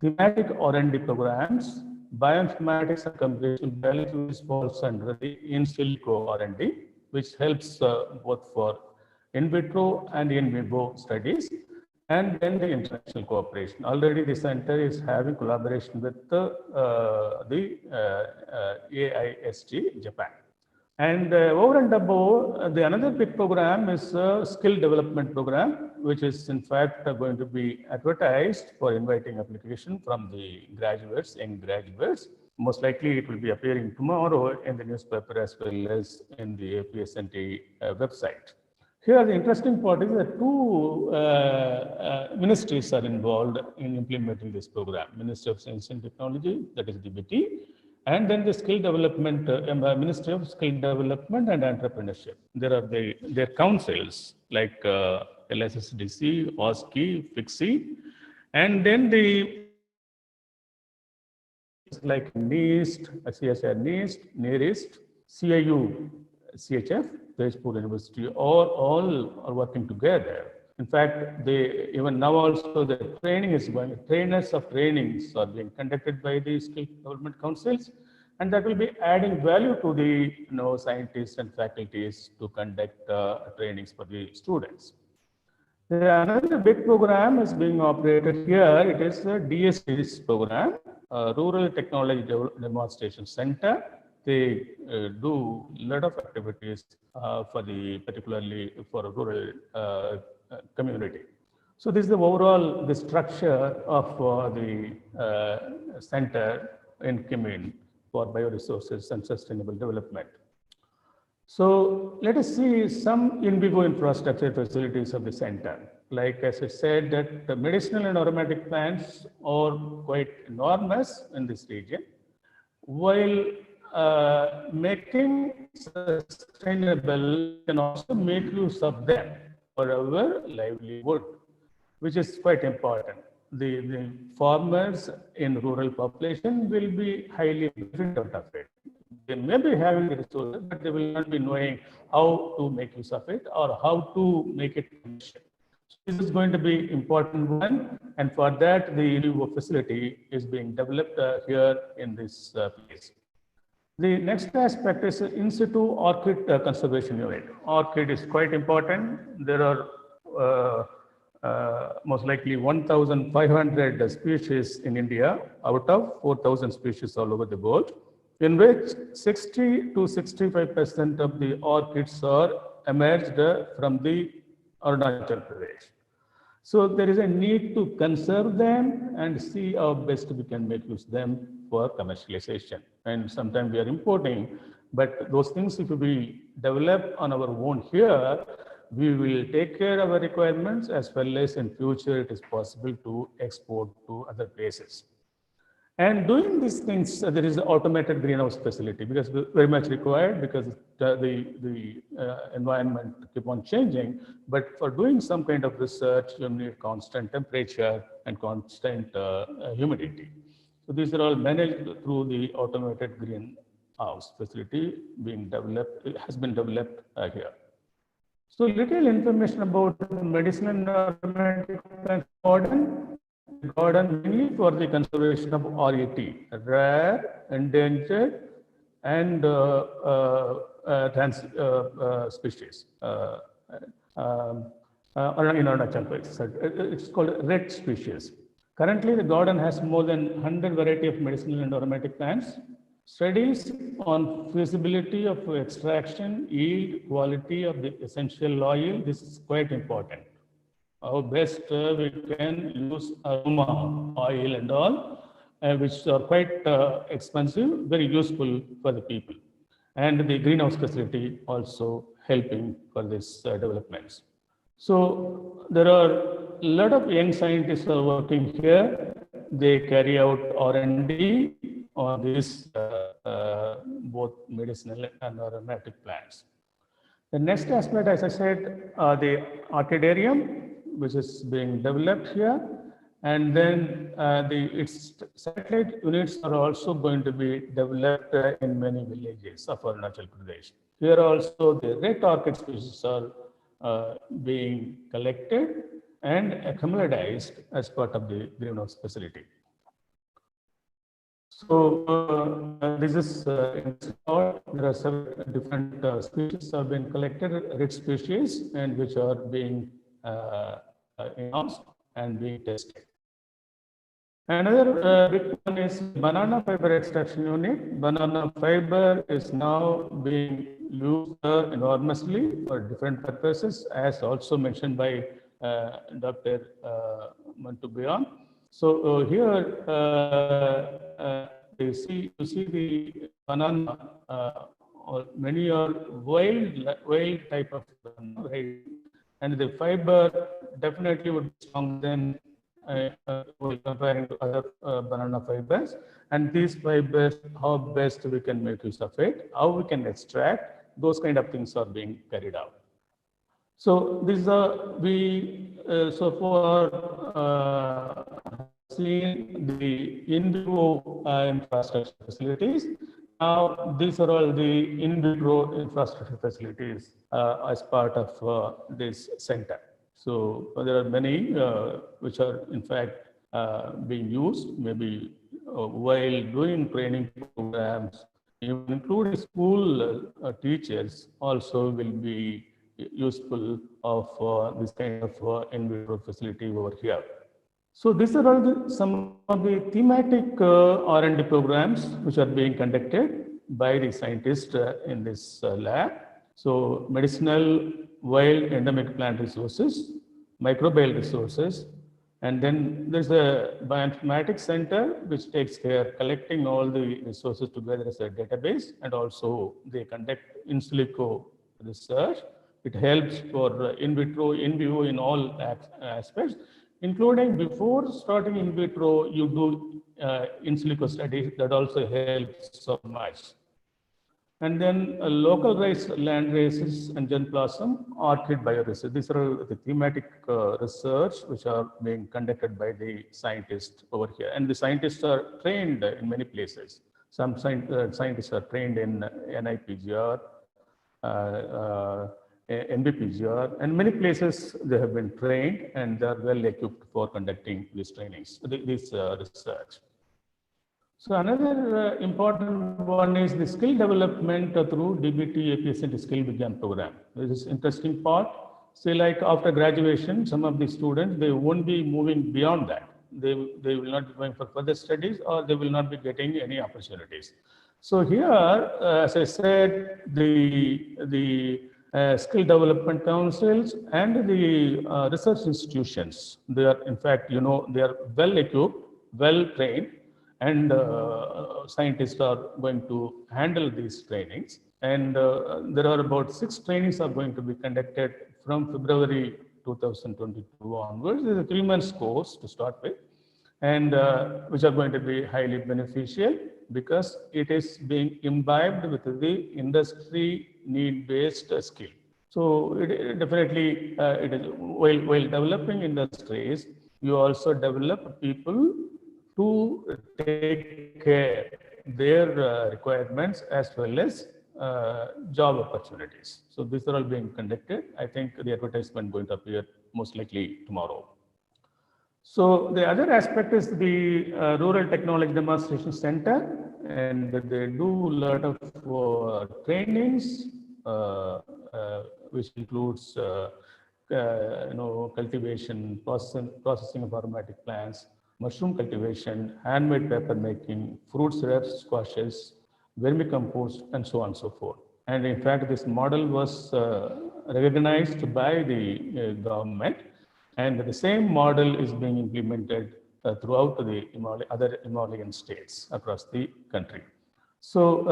thematic R&D programs, bioinformatics and computational biology, which falls under the in silico R&D, which helps both for in vitro and in vivo studies, and then the international cooperation. Already the center is having collaboration with the AIST Japan. And over and above, the another big program is a skill development program, which is in fact going to be advertised for inviting application from the graduates, young graduates. Most likely it will be appearing tomorrow in the newspaper as well as in the APSNT website. Here the interesting part is that 2 ministries are involved in implementing this program. Ministry of Science and Technology, that is DBT, and then the skill development, Ministry of Skill Development and Entrepreneurship. There are their councils like LSSDC, OSCE, FIXI, and then the like NEAST, CSR NEAST, NEARIST, CIU, CHF, Tezpur University, all are working together. In fact, they even now also the training is going, trainers of trainings are being conducted by the skill development councils, and that will be adding value to the scientists and faculties to conduct trainings for the students. Another big program is being operated here. It is the DSTs program, Rural Technology Demonstration Center. They do a lot of activities particularly for a rural community. So this is the overall the structure of the center in Kimmin for bioresources and sustainable development. So let us see some in vivo infrastructure facilities of the center. Like as I said, that the medicinal and aromatic plants are quite enormous in this region. while making sustainable can also make use of them for our livelihood, which is quite important. The farmers in rural population will be highly benefited out of it. They may be having the resources, but they will not be knowing how to make use of it or how to make it commercial. So this is going to be important one, and for that the new facility is being developed here in this place. The next aspect is in situ orchid conservation unit. Orchid is quite important. There are most likely 1,500 species in India out of 4,000 species all over the world, in which 60 to 65% of the orchids are emerged from the Arunachal Pradesh. So there is a need to conserve them and see how best we can make use of them for commercialization. And sometimes we are importing, but those things, if we develop on our own here, we will take care of our requirements, as well as in future it is possible to export to other places. And doing these things, there is an automated greenhouse facility, because very much required, because the environment keep on changing. But for doing some kind of research, you need constant temperature and constant humidity. So these are all managed through the automated greenhouse facility being developed. It has been developed here. So little information about medicinal and ornamental plants garden mainly for the conservation of RET, rare, endangered, and species. In Arunachal, it's called red species. Currently, the garden has more than 100 variety of medicinal and aromatic plants. Studies on feasibility of extraction, yield, quality of the essential oil, this is quite important. How best we can use aroma oil and all, which are quite expensive, very useful for the people. And the greenhouse facility also helping for these developments. So there are a lot of young scientists who are working here. They carry out R&D on these both medicinal and aromatic plants. The next aspect, as I said, the orchidarium, which is being developed here, and then its satellite units are also going to be developed in many villages of Arunachal Pradesh. Here also the red orchid species are being collected and acclimatized as part of the greenhouse facility. So this is there are several different species have been collected, red species, and which are being announced and being tested. Another big one is banana fiber extraction unit. Banana fiber is now being used enormously for different purposes, as also mentioned by Dr. Mantubian. So here you see the banana, or many are wild type of banana, right? And the fiber definitely would be stronger than comparing to other banana fibers. And these fibers, how best we can make use of it, how we can extract, those kind of things are being carried out. So these are so far seeing the in vivo infrastructure facilities. Now these are all the in vitro infrastructure facilities as part of this center. So there are many which are in fact being used, maybe while doing training programs, even including school teachers also will be useful of this kind of in vitro facility over here. So these are all some of the thematic R&D programs which are being conducted by the scientists in this lab. So medicinal, wild, endemic plant resources, microbial resources, and then there's a bioinformatics center which takes care collecting all the resources together as a database, and also they conduct in silico research. It helps for in vitro, in vivo in all aspects, including before starting in vitro, you do in silico studies, that also helps so much. And then local rice, land races, and germplasm, orchid bioresearch. These are the thematic research which are being conducted by the scientists over here. And the scientists are trained in many places. Some scientists are trained in NIPGR, NBPGR, and many places they have been trained and they are well equipped for conducting these trainings, this research. So another important one is the skill development through DBT APSNT Skill Vigyan program. This is interesting part. Say like after graduation, some of the students, they won't be moving beyond that. They will not be going for further studies or they will not be getting any opportunities. So here, as I said, the skill development councils and the research institutions, they are in fact, they are well equipped, well trained, and scientists are going to handle these trainings. And there are about 6 trainings are going to be conducted from February 2022 onwards. There's a 3-month course to start with, and which are going to be highly beneficial because it is being imbibed with the industry need-based skill. So it definitely, it is while developing industries, you also develop people to take care their requirements as well as job opportunities. So these are all being conducted. I think the advertisement going to appear most likely tomorrow. So the other aspect is the Rural Technology Demonstration Center, and they do a lot of trainings, which includes cultivation, processing of aromatic plants, mushroom cultivation, handmade paper making, fruit syrups, squashes, vermicompost, and so on and so forth. And in fact, this model was recognized by the government, and the same model is being implemented throughout the other Himalayan states across the country. So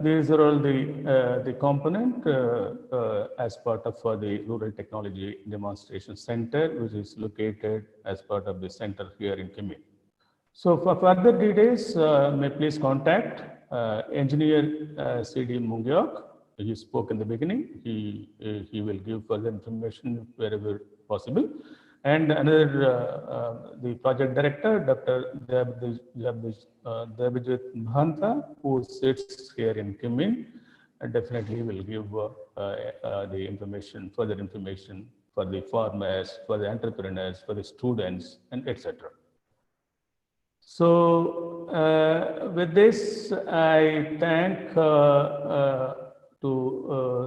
these are all the component as part of the Rural Technology Demonstration Center, which is located as part of the center here in Kimin. So for further details, may please contact Engineer C.D. Mungyok. He spoke in the beginning. He will give further information wherever possible. And another, the project director, Dr. Debajit Mahanta, who sits here in Kimin, definitely will give the information, further information for the farmers, for the entrepreneurs, for the students, and etc. So with this, I thank to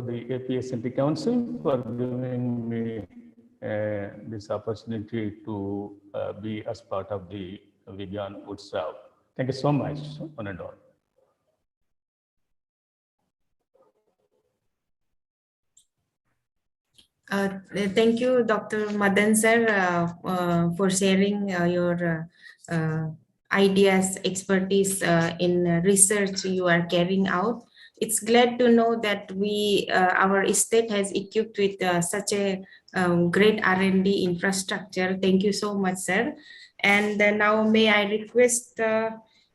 the APSNT Council for giving me this opportunity to be as part of the Vigyan Utsav. Thank you so much, one and all. Thank you, Dr. Madan sir, for sharing your ideas, expertise in research you are carrying out. It's glad to know that our state has equipped with such a great R&D infrastructure. Thank you so much, sir. And now may I request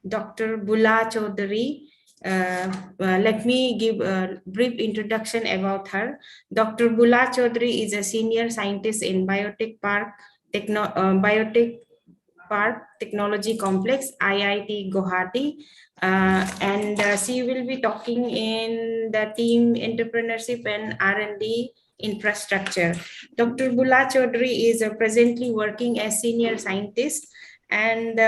Dr. Bula Chaudhary. Let me give a brief introduction about her. Dr. Bula Chaudhary is a senior scientist in Biotech Park Technology Complex, IIT Guwahati, and she will be talking in the team entrepreneurship and R&D infrastructure. Dr. Bula Chaudhary is presently working as senior scientist, and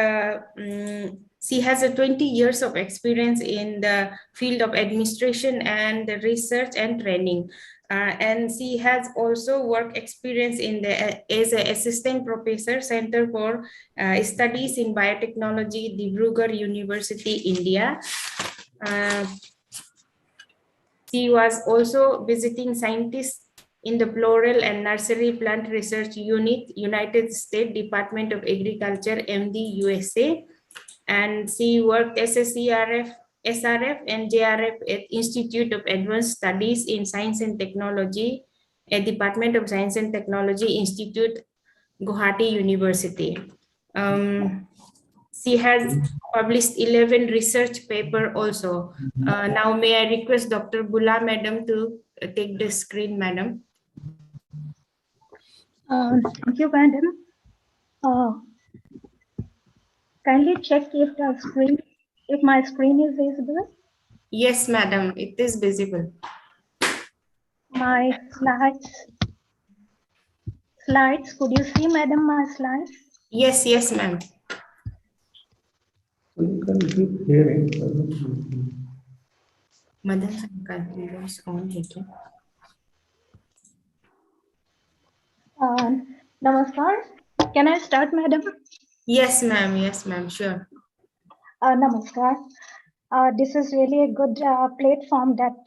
she has 20 years of experience in the field of administration and research and training. And she has also work experience as an assistant professor, Center for Studies in Biotechnology, Dibrugarh University, India. She was also visiting scientist in the Floral and Nursery Plant Research Unit, United States Department of Agriculture, MD, USA. And she worked as a SRF and JRF at Institute of Advanced Studies in Science and Technology at Department of Science and Technology Institute, Guwahati University. She has published 11 research paper also. Now may I request Dr. Bula madam to take the screen, madam. Thank you, madam. Kindly check if my screen is visible. Yes, madam, it is visible. My slides. Could you see, madam, my slides? Yes, yes, ma'am. So you can keep hearing. Madan Shankar, voice on again. Namaskar. Can I start, madam? Yes, ma'am. Yes, ma'am. Sure. Namaskar. This is really a good platform that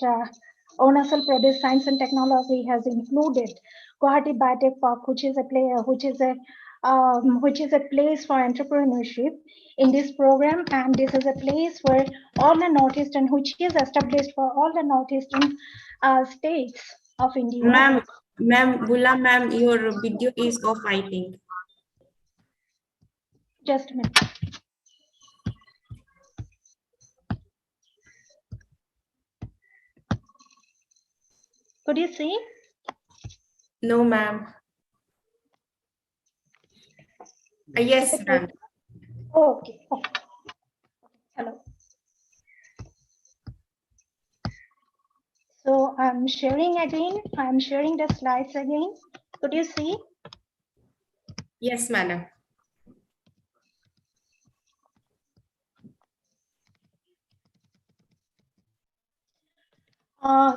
Arunachal Pradesh Science and Technology has included Guwahati Biotech Park, which is a place for entrepreneurship in this program, and this is a place where all the northeastern, which is established for all the northeastern states of India. Ma'am, Bula ma'am, your video is off, I think. Just a minute. Could you see? No, ma'am. Yes, ma'am. Okay. Hello. So I'm sharing again. I'm sharing the slides again. Could you see? Yes, madam.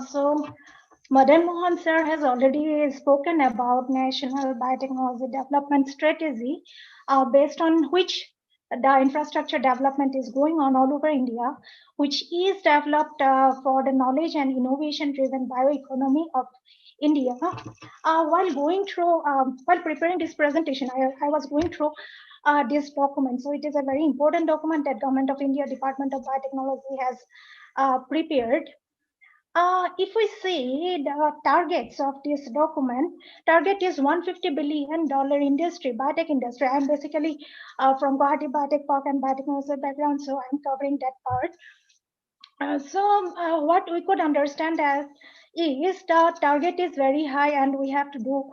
So Madan Mohan sir has already spoken about National Biotechnology Development Strategy, based on which the infrastructure development is going on all over India, which is developed for the knowledge and innovation driven bioeconomy of India. While preparing this presentation, I was going through this document. So it is a very important document that Government of India Department of Biotechnology has prepared. If we see the targets of this document, target is $150 billion industry, biotech industry. I'm basically from Guwahati Biotech Park and biotechnology background, so I'm covering that part. What we could understand as is the target is very high, and we have to do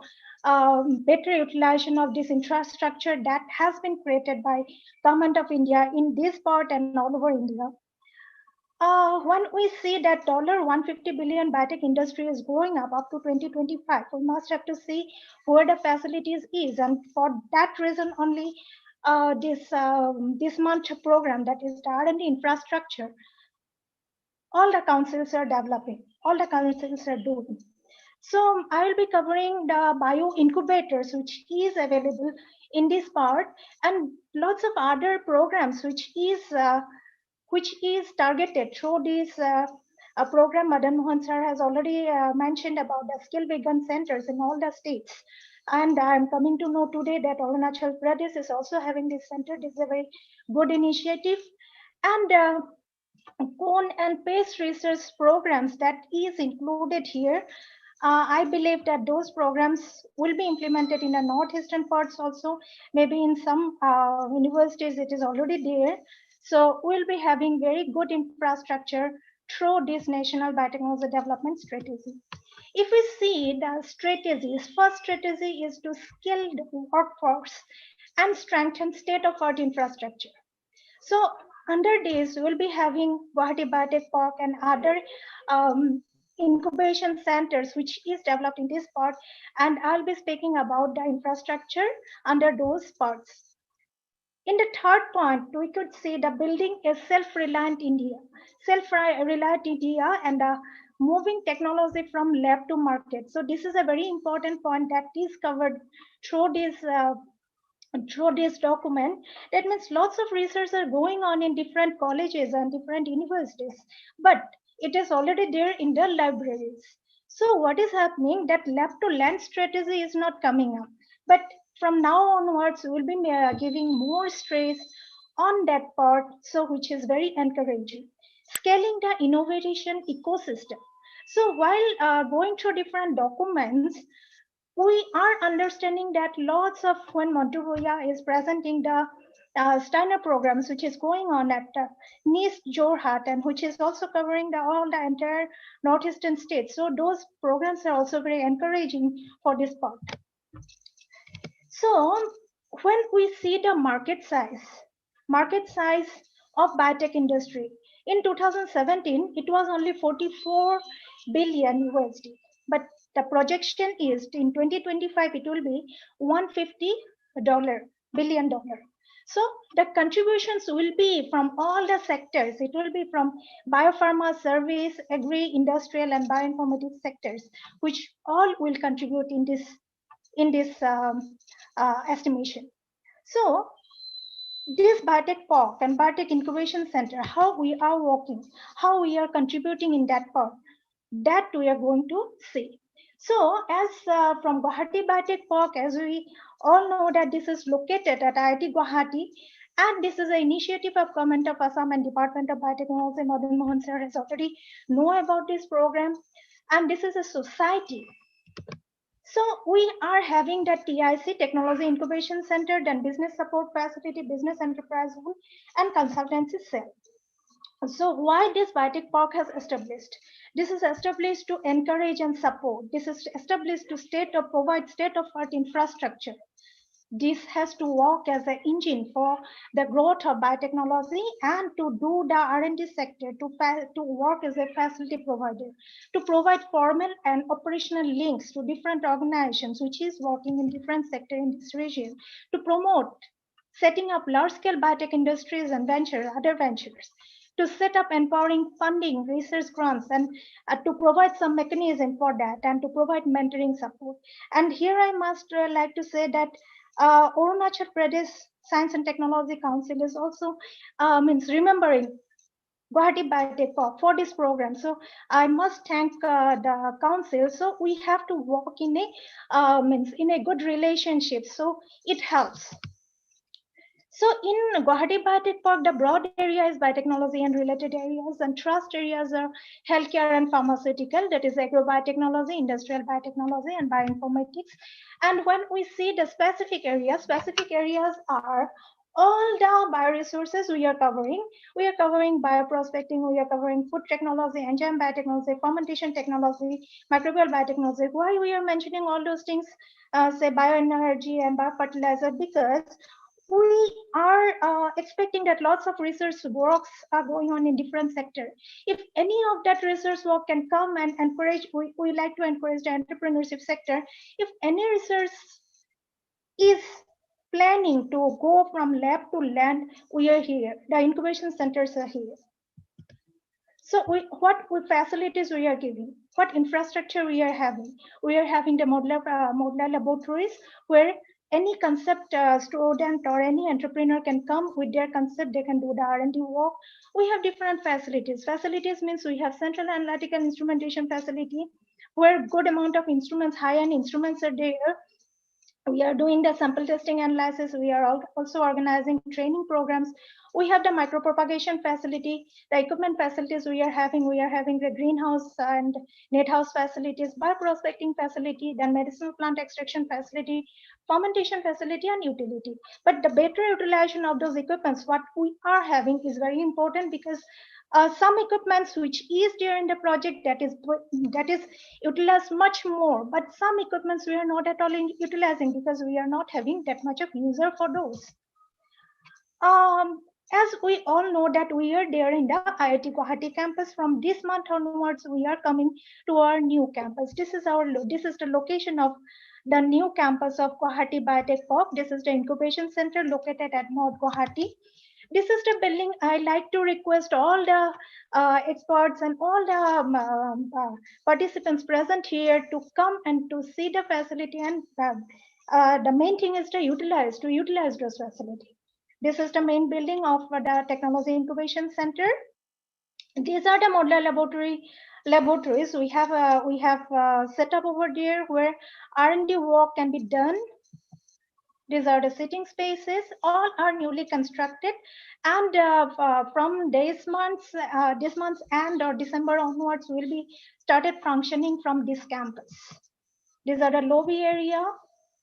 better utilization of this infrastructure that has been created by Government of India in this part and all over India. When we see that $150 billion biotech industry is growing up to 2025, we must have to see where the facilities is, and for that reason only, this month program, that is the R&D infrastructure, all the councils are developing, all the councils are doing. So I will be covering the bio incubators, which is available in this part, and lots of other programs which is targeted through this program. Madan Mohan sir has already mentioned about the skill vegan centers in all the states. And I'm coming to know today that Arunachal Pradesh is also having this center. This is a very good initiative. And cone and paste research programs that is included here. I believe that those programs will be implemented in the northeastern parts also. Maybe in some universities it is already there. So we'll be having very good infrastructure through this National Biotechnology Development Strategy. If we see the strategies, first strategy is to skill the workforce and strengthen state-of-art infrastructure. So under this, we'll be having Guwahati Biotech Park and other incubation centers, which is developed in this part. And I'll be speaking about the infrastructure under those parts. In the third point, we could see the building a self-reliant India, and moving technology from lab to market. So this is a very important point that is covered through this document. That means lots of research are going on in different colleges and different universities, but it is already there in the libraries. So what is happening, that lab to land strategy is not coming up, but from now onwards we will be giving more stress on that part, so which is very encouraging. Scaling the innovation ecosystem. So while going through different documents, we are understanding that lots of, when Montu Bhuya is presenting the Steiner programs, which is going on at NIST Jorhat, and which is also covering all the entire northeastern states. So those programs are also very encouraging for this part. So when we see the market size of biotech industry, in 2017, it was only 44 billion USD, but the projection is in 2025, it will be $150 billion. So the contributions will be from all the sectors. It will be from biopharma, service, agri, industrial, and bioinformatics sectors, which all will contribute in this estimation. So this biotech park and biotech incubation center, how we are working, how we are contributing in that part, that we are going to see. So as from Guwahati Biotech Park, as we all know that this is located at IIT Guwahati, and this is an initiative of Government of Assam and Department of Biotechnology. Madan Mohan sir has already know about this program, and this is a society. So we are having the TIC, Technology Incubation Center, then Business Support Facility, Business Enterprise Zone, and Consultancy Cell. So why this biotech park has established? This is established to encourage and support. This is established to provide state-of-art infrastructure. This has to work as an engine for the growth of biotechnology and to do the R&D sector, to work as a facility provider, to provide formal and operational links to different organizations which is working in different sectors in this region, to promote setting up large-scale biotech industries and other ventures, to set up empowering funding, research grants, and to provide some mechanism for that, and to provide mentoring support. And here I must like to say that Arunachal Pradesh Science and Technology Council is also remembering Guwahati Biotech Park for this program. So I must thank the council. So we have to work in a good relationship. So it helps. So in Guwahati Biotech Park, the broad area is biotechnology and related areas, and trust areas are healthcare and pharmaceutical, that is agrobiotechnology, industrial biotechnology, and bioinformatics. And when we see the specific areas are all the bioresources we are covering. We are covering bioprospecting, we are covering food technology, enzyme biotechnology, fermentation technology, microbial biotechnology. Why we are mentioning all those things, say bioenergy and biofertilizer? Because we are expecting that lots of research works are going on in different sectors. If any of that research work can come and encourage, we like to encourage the entrepreneurship sector. If any research is planning to go from lab to land, we are here. The incubation centers are here. So what facilities we are giving, what infrastructure we are having. We are having the modular laboratories where any concept student or any entrepreneur can come with their concept, they can do the R&D work. We have different facilities. Facilities means we have central analytical instrumentation facility where good amount of instruments, high-end instruments are there. We are doing the sample testing analysis. We are also organizing training programs. We have the micropropagation facility, the equipment facilities we are having the greenhouse and net house facilities, bioprospecting facility, then medicinal plant extraction facility, fermentation facility, and utility. But the better utilization of those equipments, what we are having is very important, because some equipments which is there in the project that is utilized much more, but some equipments we are not at all utilizing because we are not having that much of user for those. As we all know that we are there in the IIT Guwahati campus. From this month onwards, we are coming to our new campus. This is the location of the new campus of Guwahati Biotech Park. This is the incubation center located at North Guwahati. This is the building. I like to request all the experts and all the participants present here to come and to see the facility, and the main thing is to utilize those facilities. This is the main building of the Technology Incubation Center. These are the modular laboratories we have set up over there where R&D work can be done. These are the sitting spaces. All are newly constructed, and from this month's end or December onwards, will be started functioning from this campus. These are the lobby area,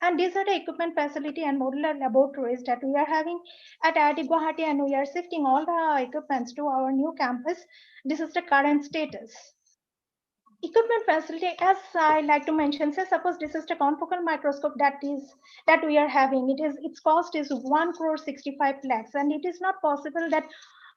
And these are the equipment facility and modular laboratories that we are having at IIT Guwahati, and we are shifting all the equipments to our new campus. This is the current status. Equipment facility, as I like to mention, say suppose this is the confocal microscope that we are having. Its cost is 1,65 lakhs, and it is not possible that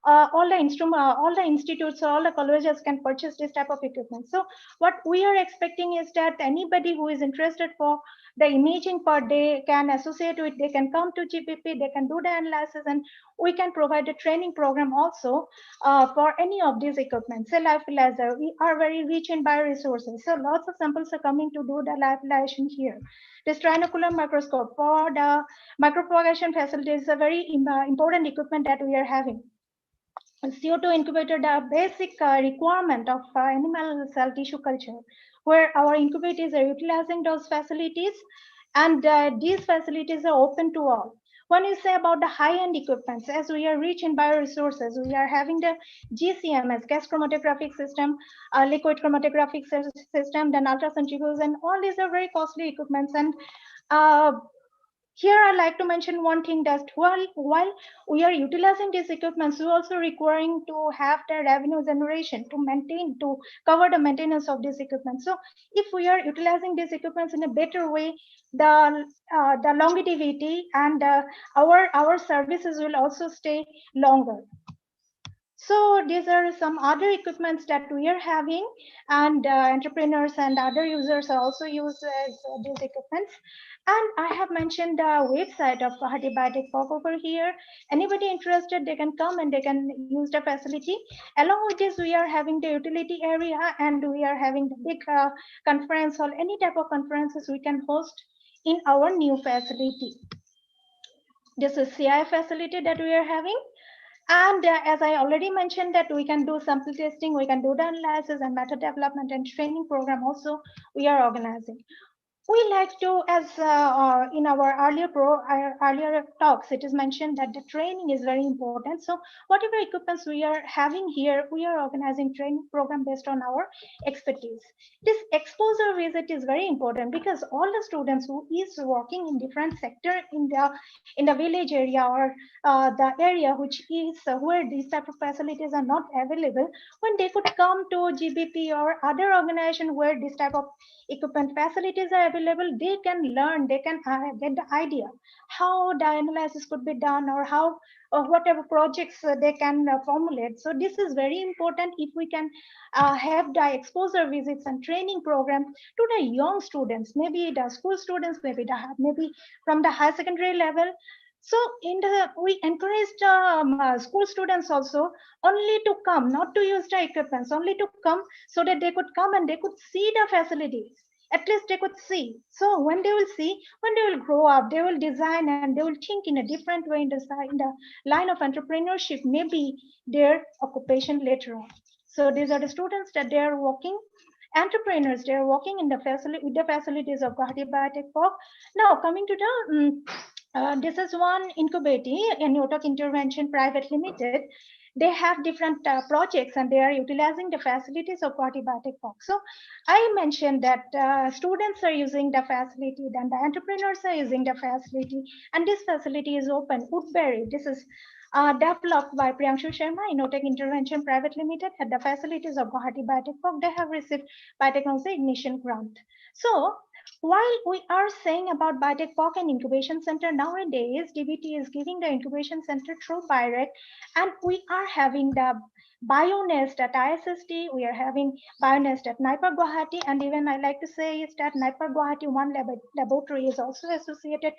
all the institutes or all the colleges can purchase this type of equipment. So what we are expecting is that anybody who is interested for the imaging part, they can associate with, they can come to GPP, they can do the analysis, and we can provide a training program also for any of these equipment. Say lyophilizer, we are very rich in bioresources, so lots of samples are coming to do the lyophilization here. This trinocular microscope for the micropropagation facility is a very important equipment that we are having. CO2 incubator, the basic requirement of animal cell tissue culture, where our incubators are utilizing those facilities, and these facilities are open to all. When you say about the high-end equipments, as we are rich in bioresources, we are having the GCMS, gas chromatographic system, liquid chromatographic system, then ultracentrifugals, and all these are very costly equipments. And here I like to mention one thing, that while we are utilizing these equipments, we're also requiring to have the revenue generation to cover the maintenance of these equipment. So if we are utilizing these equipments in a better way, the longevity and our services will also stay longer. So these are some other equipments that we are having, and entrepreneurs and other users are also use these equipments. And I have mentioned the website of Guwahati Biotech Park over here. Anybody interested, they can come and they can use the facility. Along with this, we are having the utility area, and we are having the big conference hall. Any type of conferences we can host in our new facility. This is CI facility that we are having. And as I already mentioned, that we can do sample testing, we can do the analysis and method development and training program also we are organizing. We like to, as in our earlier talks, it is mentioned that the training is very important. So whatever equipments we are having here, we are organizing training program based on our expertise. This exposure visit is very important, because all the students who is working in different sector in the village area, or the area which is where these type of facilities are not available, when they could come to GBP or other organization where this type of equipment facilities are available, they can learn, they can get the idea how the analysis could be done, or how or whatever projects they can formulate. So this is very important if we can have the exposure visits and training program to the young students, maybe the school students, maybe from the high secondary level. So we encouraged school students also only to come, not to use the equipments, only to come, so that they could come and they could see the facilities. At least they could see. So when they will see, when they will grow up, they will design and they will think in a different way in the line of entrepreneurship, maybe their occupation later on. So these are the students that they are working, entrepreneurs, they are working in the facility with the facilities of Guwahati Biotech Park. Now coming to the this is one incubator, Neotok Intervention Private Limited. They have different projects, and they are utilizing the facilities of Guwahati Biotech Park. So I mentioned that students are using the facility, then the entrepreneurs are using the facility, and this facility is open. Woodbury, this is developed by Priyanshu Sharma, Innotech Intervention Private Limited, at the facilities of Guwahati Biotech Park. They have received biotechnology ignition grant. So while we are saying about Biotech Park and Incubation Center, nowadays DBT is giving the incubation center through BIREC, and we are having the BioNest at ISST, we are having BioNest at NIPER Guwahati, and even I like to say is that NIPER Guwahati one laboratory is also associated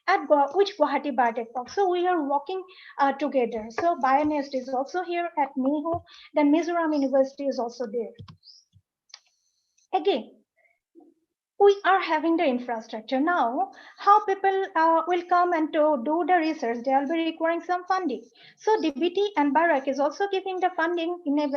at Guwahati Biotech Park. So we are working together. So BioNest is also here at MIHU, then Mizoram University is also there. Again, we are having the infrastructure. Now, how people will come and to do the research, they will be requiring some funding. So DBT and BIREC is also giving the funding in a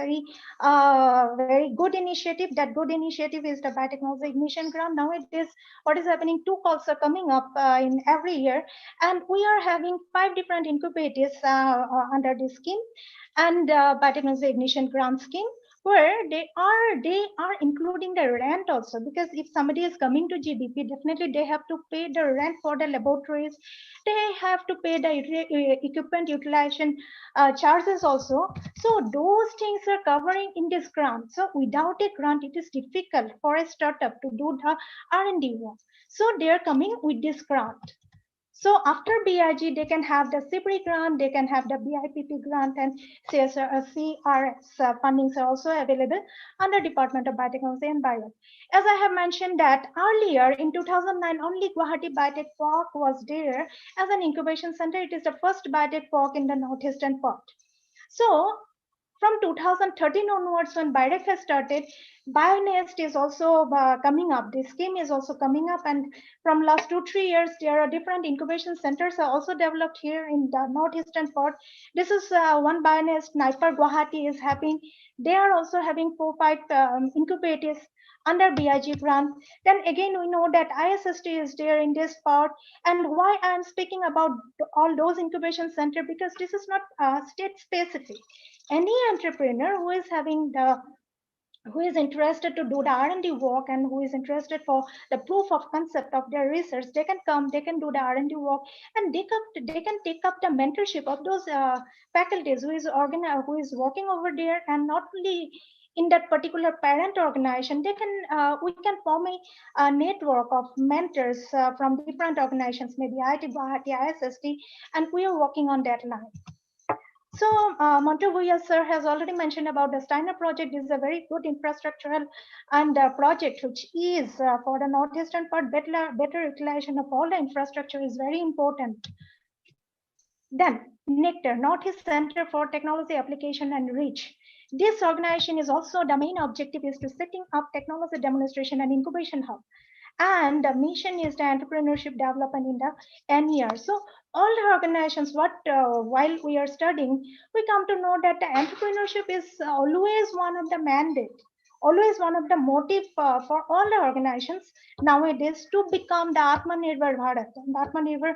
very good initiative. That good initiative is the Biotechnology Ignition Grant. Now it is, what is happening, 2 calls are coming up in every year, and we are having 5 different incubators under this scheme, and Biotechnology Ignition Grant scheme. where they are including the rent also, because if somebody is coming to GBP, definitely they have to pay the rent for the laboratories, they have to pay the equipment utilization charges also. So those things are covering in this grant. So without a grant, it is difficult for a startup to do the R&D work. So they are coming with this grant. So after BIG, they can have the CBRI grant, they can have the BIPP grant, and CRS fundings are also available under Department of Biotechnology and Bio. As I have mentioned that earlier in 2009, only Guwahati Biotech Park was there as an incubation center. It is the first biotech park in the northeastern part. So from 2013 onwards, when BIREC has started, BioNest is also coming up. This scheme is also coming up, and from last 2-3 years, there are different incubation centers are also developed here in the northeastern part. This is one BioNest, Naipar Guwahati is having. They are also having 4-5 incubators under BIG grant. Then again, we know that ISST is there in this part. And why I am speaking about all those incubation center, because this is not state specific. Any entrepreneur who is who is interested to do the R&D work and who is interested for the proof of concept of their research, they can come, they can do the R&D work, and they can take up the mentorship of those faculties who is working over there, and not only in that particular parent organization, they can we can form a network of mentors from different organizations, maybe IIT Guwahati, ISST, and we are working on that line. So Montevideo sir has already mentioned about the Steiner project. This is a very good infrastructural and project which is for the northeastern part. Better utilization of all the infrastructure is very important. Then NECTAR, Northeast Center for Technology Application and Reach. This organization is also, the main objective is to setting up technology demonstration and incubation hub. And the mission is the entrepreneurship development in the NER. So all the organizations, while we are studying, we come to know that the entrepreneurship is always one of the mandate, always one of the motive for all the organizations nowadays to become the Atmanirbhar Bharat, Atmanirbhar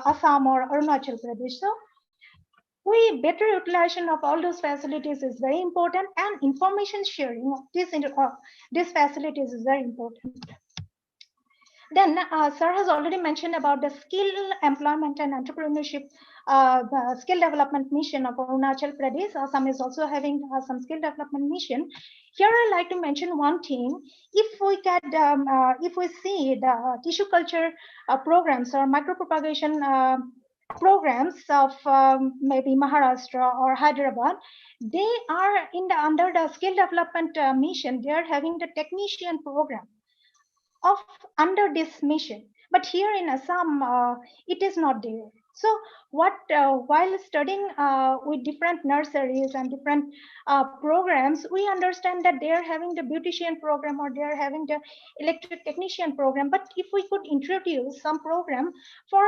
Assam or Arunachal Pradesh. So better utilization of all those facilities is very important, and information sharing of these facilities is very important. Then sir has already mentioned about the skill employment and entrepreneurship skill development mission of Arunachal Pradesh. Assam is also having some skill development mission. Here I like to mention one thing. If we see the tissue culture programs or micropropagation programs of maybe Maharashtra or Hyderabad, they are under the skill development mission. They are having the technician program of under this mission, but here in Assam it is not there. So while studying with different nurseries and different programs, we understand that they are having the beautician program or they are having the electric technician program. But if we could introduce some program for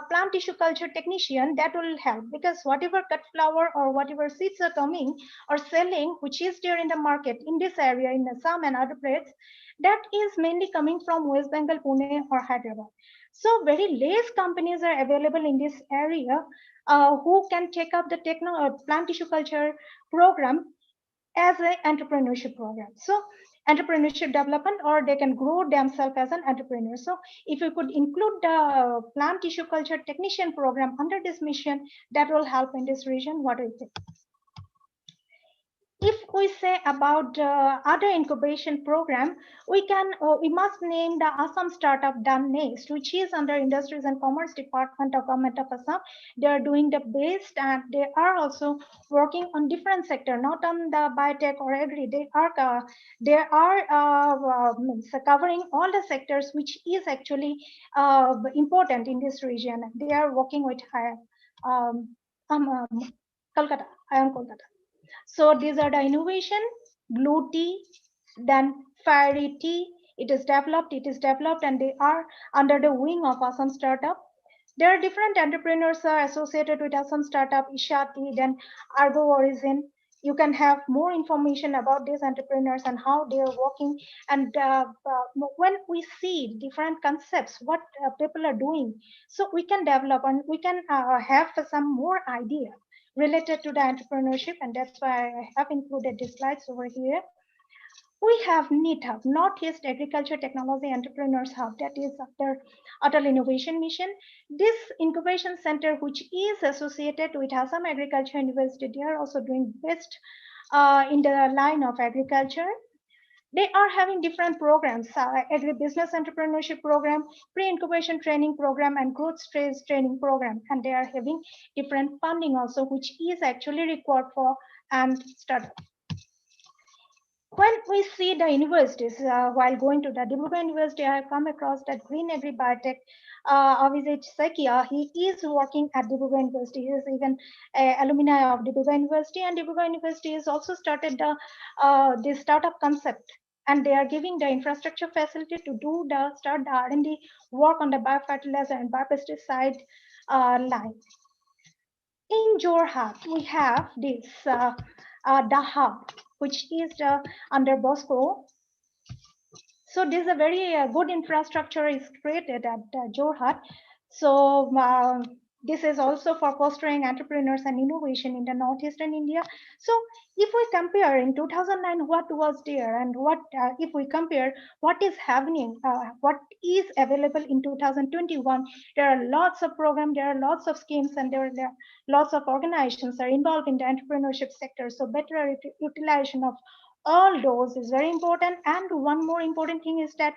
plant tissue culture technician, that will help, because whatever cut flower or whatever seeds are coming or selling, which is there in the market in this area in Assam and other places, that is mainly coming from West Bengal, Pune or Hyderabad. So very less companies are available in this area who can take up the plant tissue culture program as an entrepreneurship program. So entrepreneurship development, or they can grow themselves as an entrepreneur. So if you could include the plant tissue culture technician program under this mission, that will help in this region. What do you think? If we say about other incubation program, we must name the Assam Startup Done Next, which is under Industries and Commerce Department of Government of Assam. They are doing the best, and they are also working on different sector, not on the biotech or agri. They are covering all the sectors which is actually important in this region. They are working with Kolkata, IIM Kolkata. So these are the innovation, blue tea, then fiery tea. It is developed, and they are under the wing of Assam Startup. There are different entrepreneurs associated with Assam Startup, Isha Tea, then Argo Origin. You can have more information about these entrepreneurs and how they are working. And when we see different concepts, what people are doing, so we can develop and we can have some more idea. related to the entrepreneurship, and that's why I have included these slides over here. We have NEET Hub, Northeast Agriculture Technology Entrepreneurs Hub, that is after Atal Innovation Mission. This incubation center, which is associated with Assam Agriculture University, they are also doing best in the line of agriculture. They are having different programs, agribusiness entrepreneurship program, pre-incubation training program, and growth stage training program. And they are having different funding also, which is actually required for and startup. When we see the universities, while going to the Dibrugarh University, I have come across that Green Agri Biotech, Avijay Sakia. He is working at Dibrugarh University. He is even alumni of Dibrugarh University, and Dibrugarh University has also started the startup concept, and they are giving the infrastructure facility to do start the R&D work on the biofertilizer and biopesticide line. In Jorhat, we have this the hub, which is under Bosco. So this is a very good infrastructure is created at Jorhat. So this is also for fostering entrepreneurs and innovation in the northeastern India. So if we compare in 2009 what was there and what if we compare what is happening, what is available in 2021, there are lots of programs, there are lots of schemes, and there are lots of organizations are involved in the entrepreneurship sector. So better utilization of all those is very important. And one more important thing is that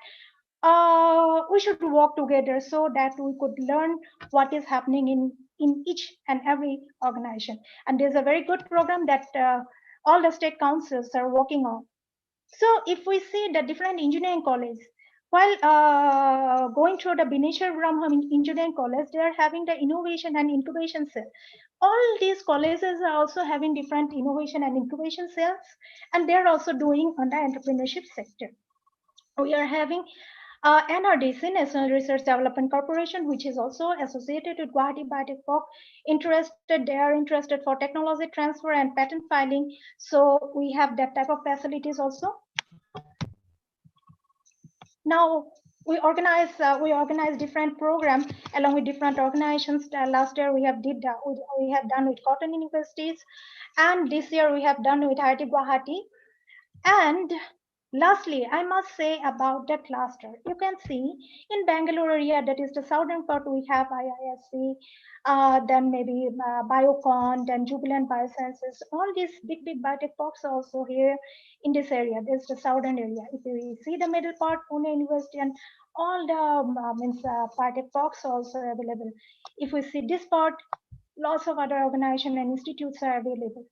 we should work together so that we could learn what is happening in each and every organization. And there's a very good program that all the state councils are working on. So if we see the different engineering colleges, while going through the Bineshwar Brahma Engineering College, they are having the innovation and incubation cell. All these colleges are also having different innovation and incubation cells, and they're also doing on the entrepreneurship sector. We are having NRDC, National Research Development Corporation, which is also associated with Guwahati Biotech Park. They are interested for technology transfer and patent filing. So we have that type of facilities also. Now we organize different programs along with different organizations. Last year we have done with cotton universities, and this year we have done with IIT Guwahati. And lastly, I must say about the cluster. You can see in Bangalore area, that is the southern part, we have IISc, then maybe Biocon, then Jubilant Biosciences. All these big biotech parks are also here in this area. This is the southern area. If you see the middle part, Pune University, and all the biotech parks are also available. If we see this part, lots of other organizations and institutes are available.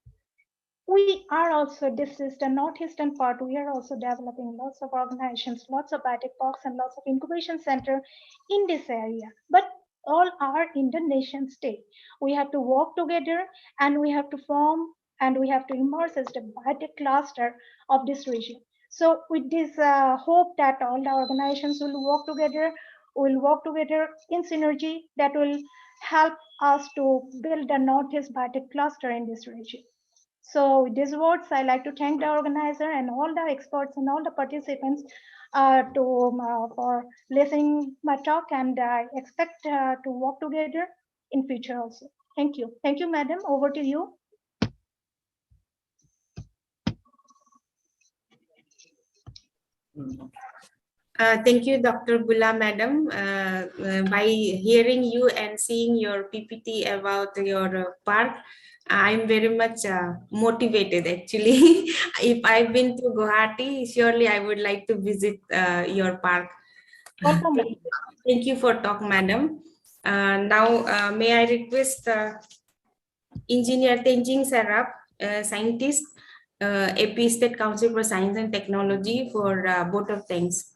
We are also, this is the northeastern part, we are also developing lots of organizations, lots of biotech parks, and lots of incubation center in this area. But all are in the nation state. We have to work together, and we have to form, and we have to emerge as the biotech cluster of this region. So with this hope that all the organizations will work together in synergy, that will help us to build the Northeast biotech cluster in this region. So with these words, I like to thank the organizer and all the experts and all the participants for listening my talk, and I expect to work together in future also. Thank you. Thank you, madam. Over to you. Thank you, Dr. Gula, madam. By hearing you and seeing your PPT about your park, I'm very much motivated actually. If I've been to Guwahati, surely I would like to visit your park. Welcome. Thank you for talk, madam. Now, may I request Engineer Tenjing Sarap, scientist, AP State Council for Science and Technology, for vote of thanks.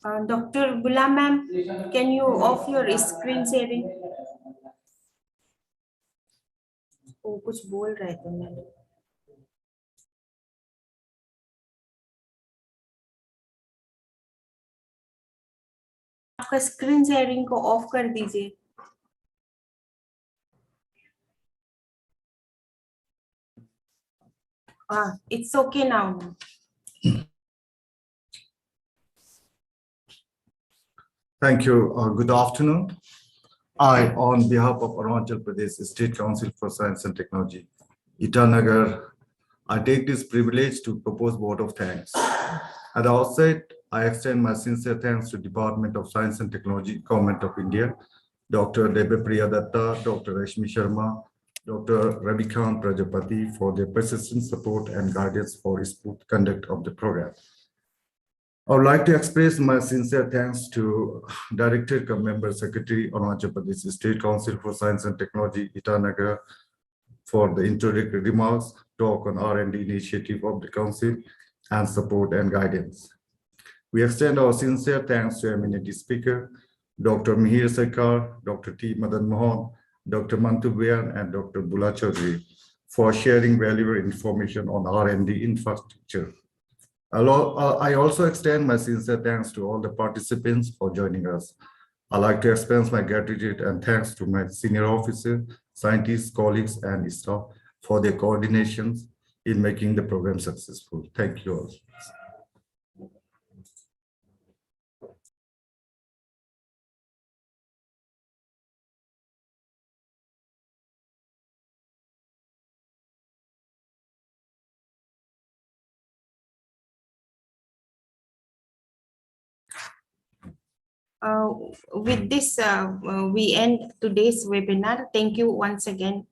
Dr. Bula ma'am, can you off your screen sharing? वो कुछ बोल रहे थे madam. आपका screen sharing को of कर दीजिए. It's okay now. Thank you. Good afternoon. I, on behalf of Arunachal Pradesh State Council for Science and Technology, Itanagar, I take this privilege to propose vote of thanks. At the outset, I extend my sincere thanks to Department of Science and Technology, Government of India, Dr. Debapriya Datta, Dr. Rashmi Sharma, Dr. Ravikant Prajapati for their persistent support and guidance for smooth conduct of the program. I would like to express my sincere thanks to Director cum Member Secretary, Arunachal Pradesh State Council for Science and Technology, Itanagar, for the introductory remarks, talk on R&D initiative of the Council, and support and guidance. We extend our sincere thanks to eminent speaker, Dr. Mihir Sarkar, Dr. T. Madan Mohan, Dr. Mantu Bayan, and Dr. Bula Chaudhary for sharing valuable information on R&D infrastructure. I also extend my sincere thanks to all the participants for joining us. I'd like to express my gratitude and thanks to my senior officers, scientists, colleagues, and staff for their coordinations in making the program successful. Thank you all. With this, we end today's webinar. Thank you once again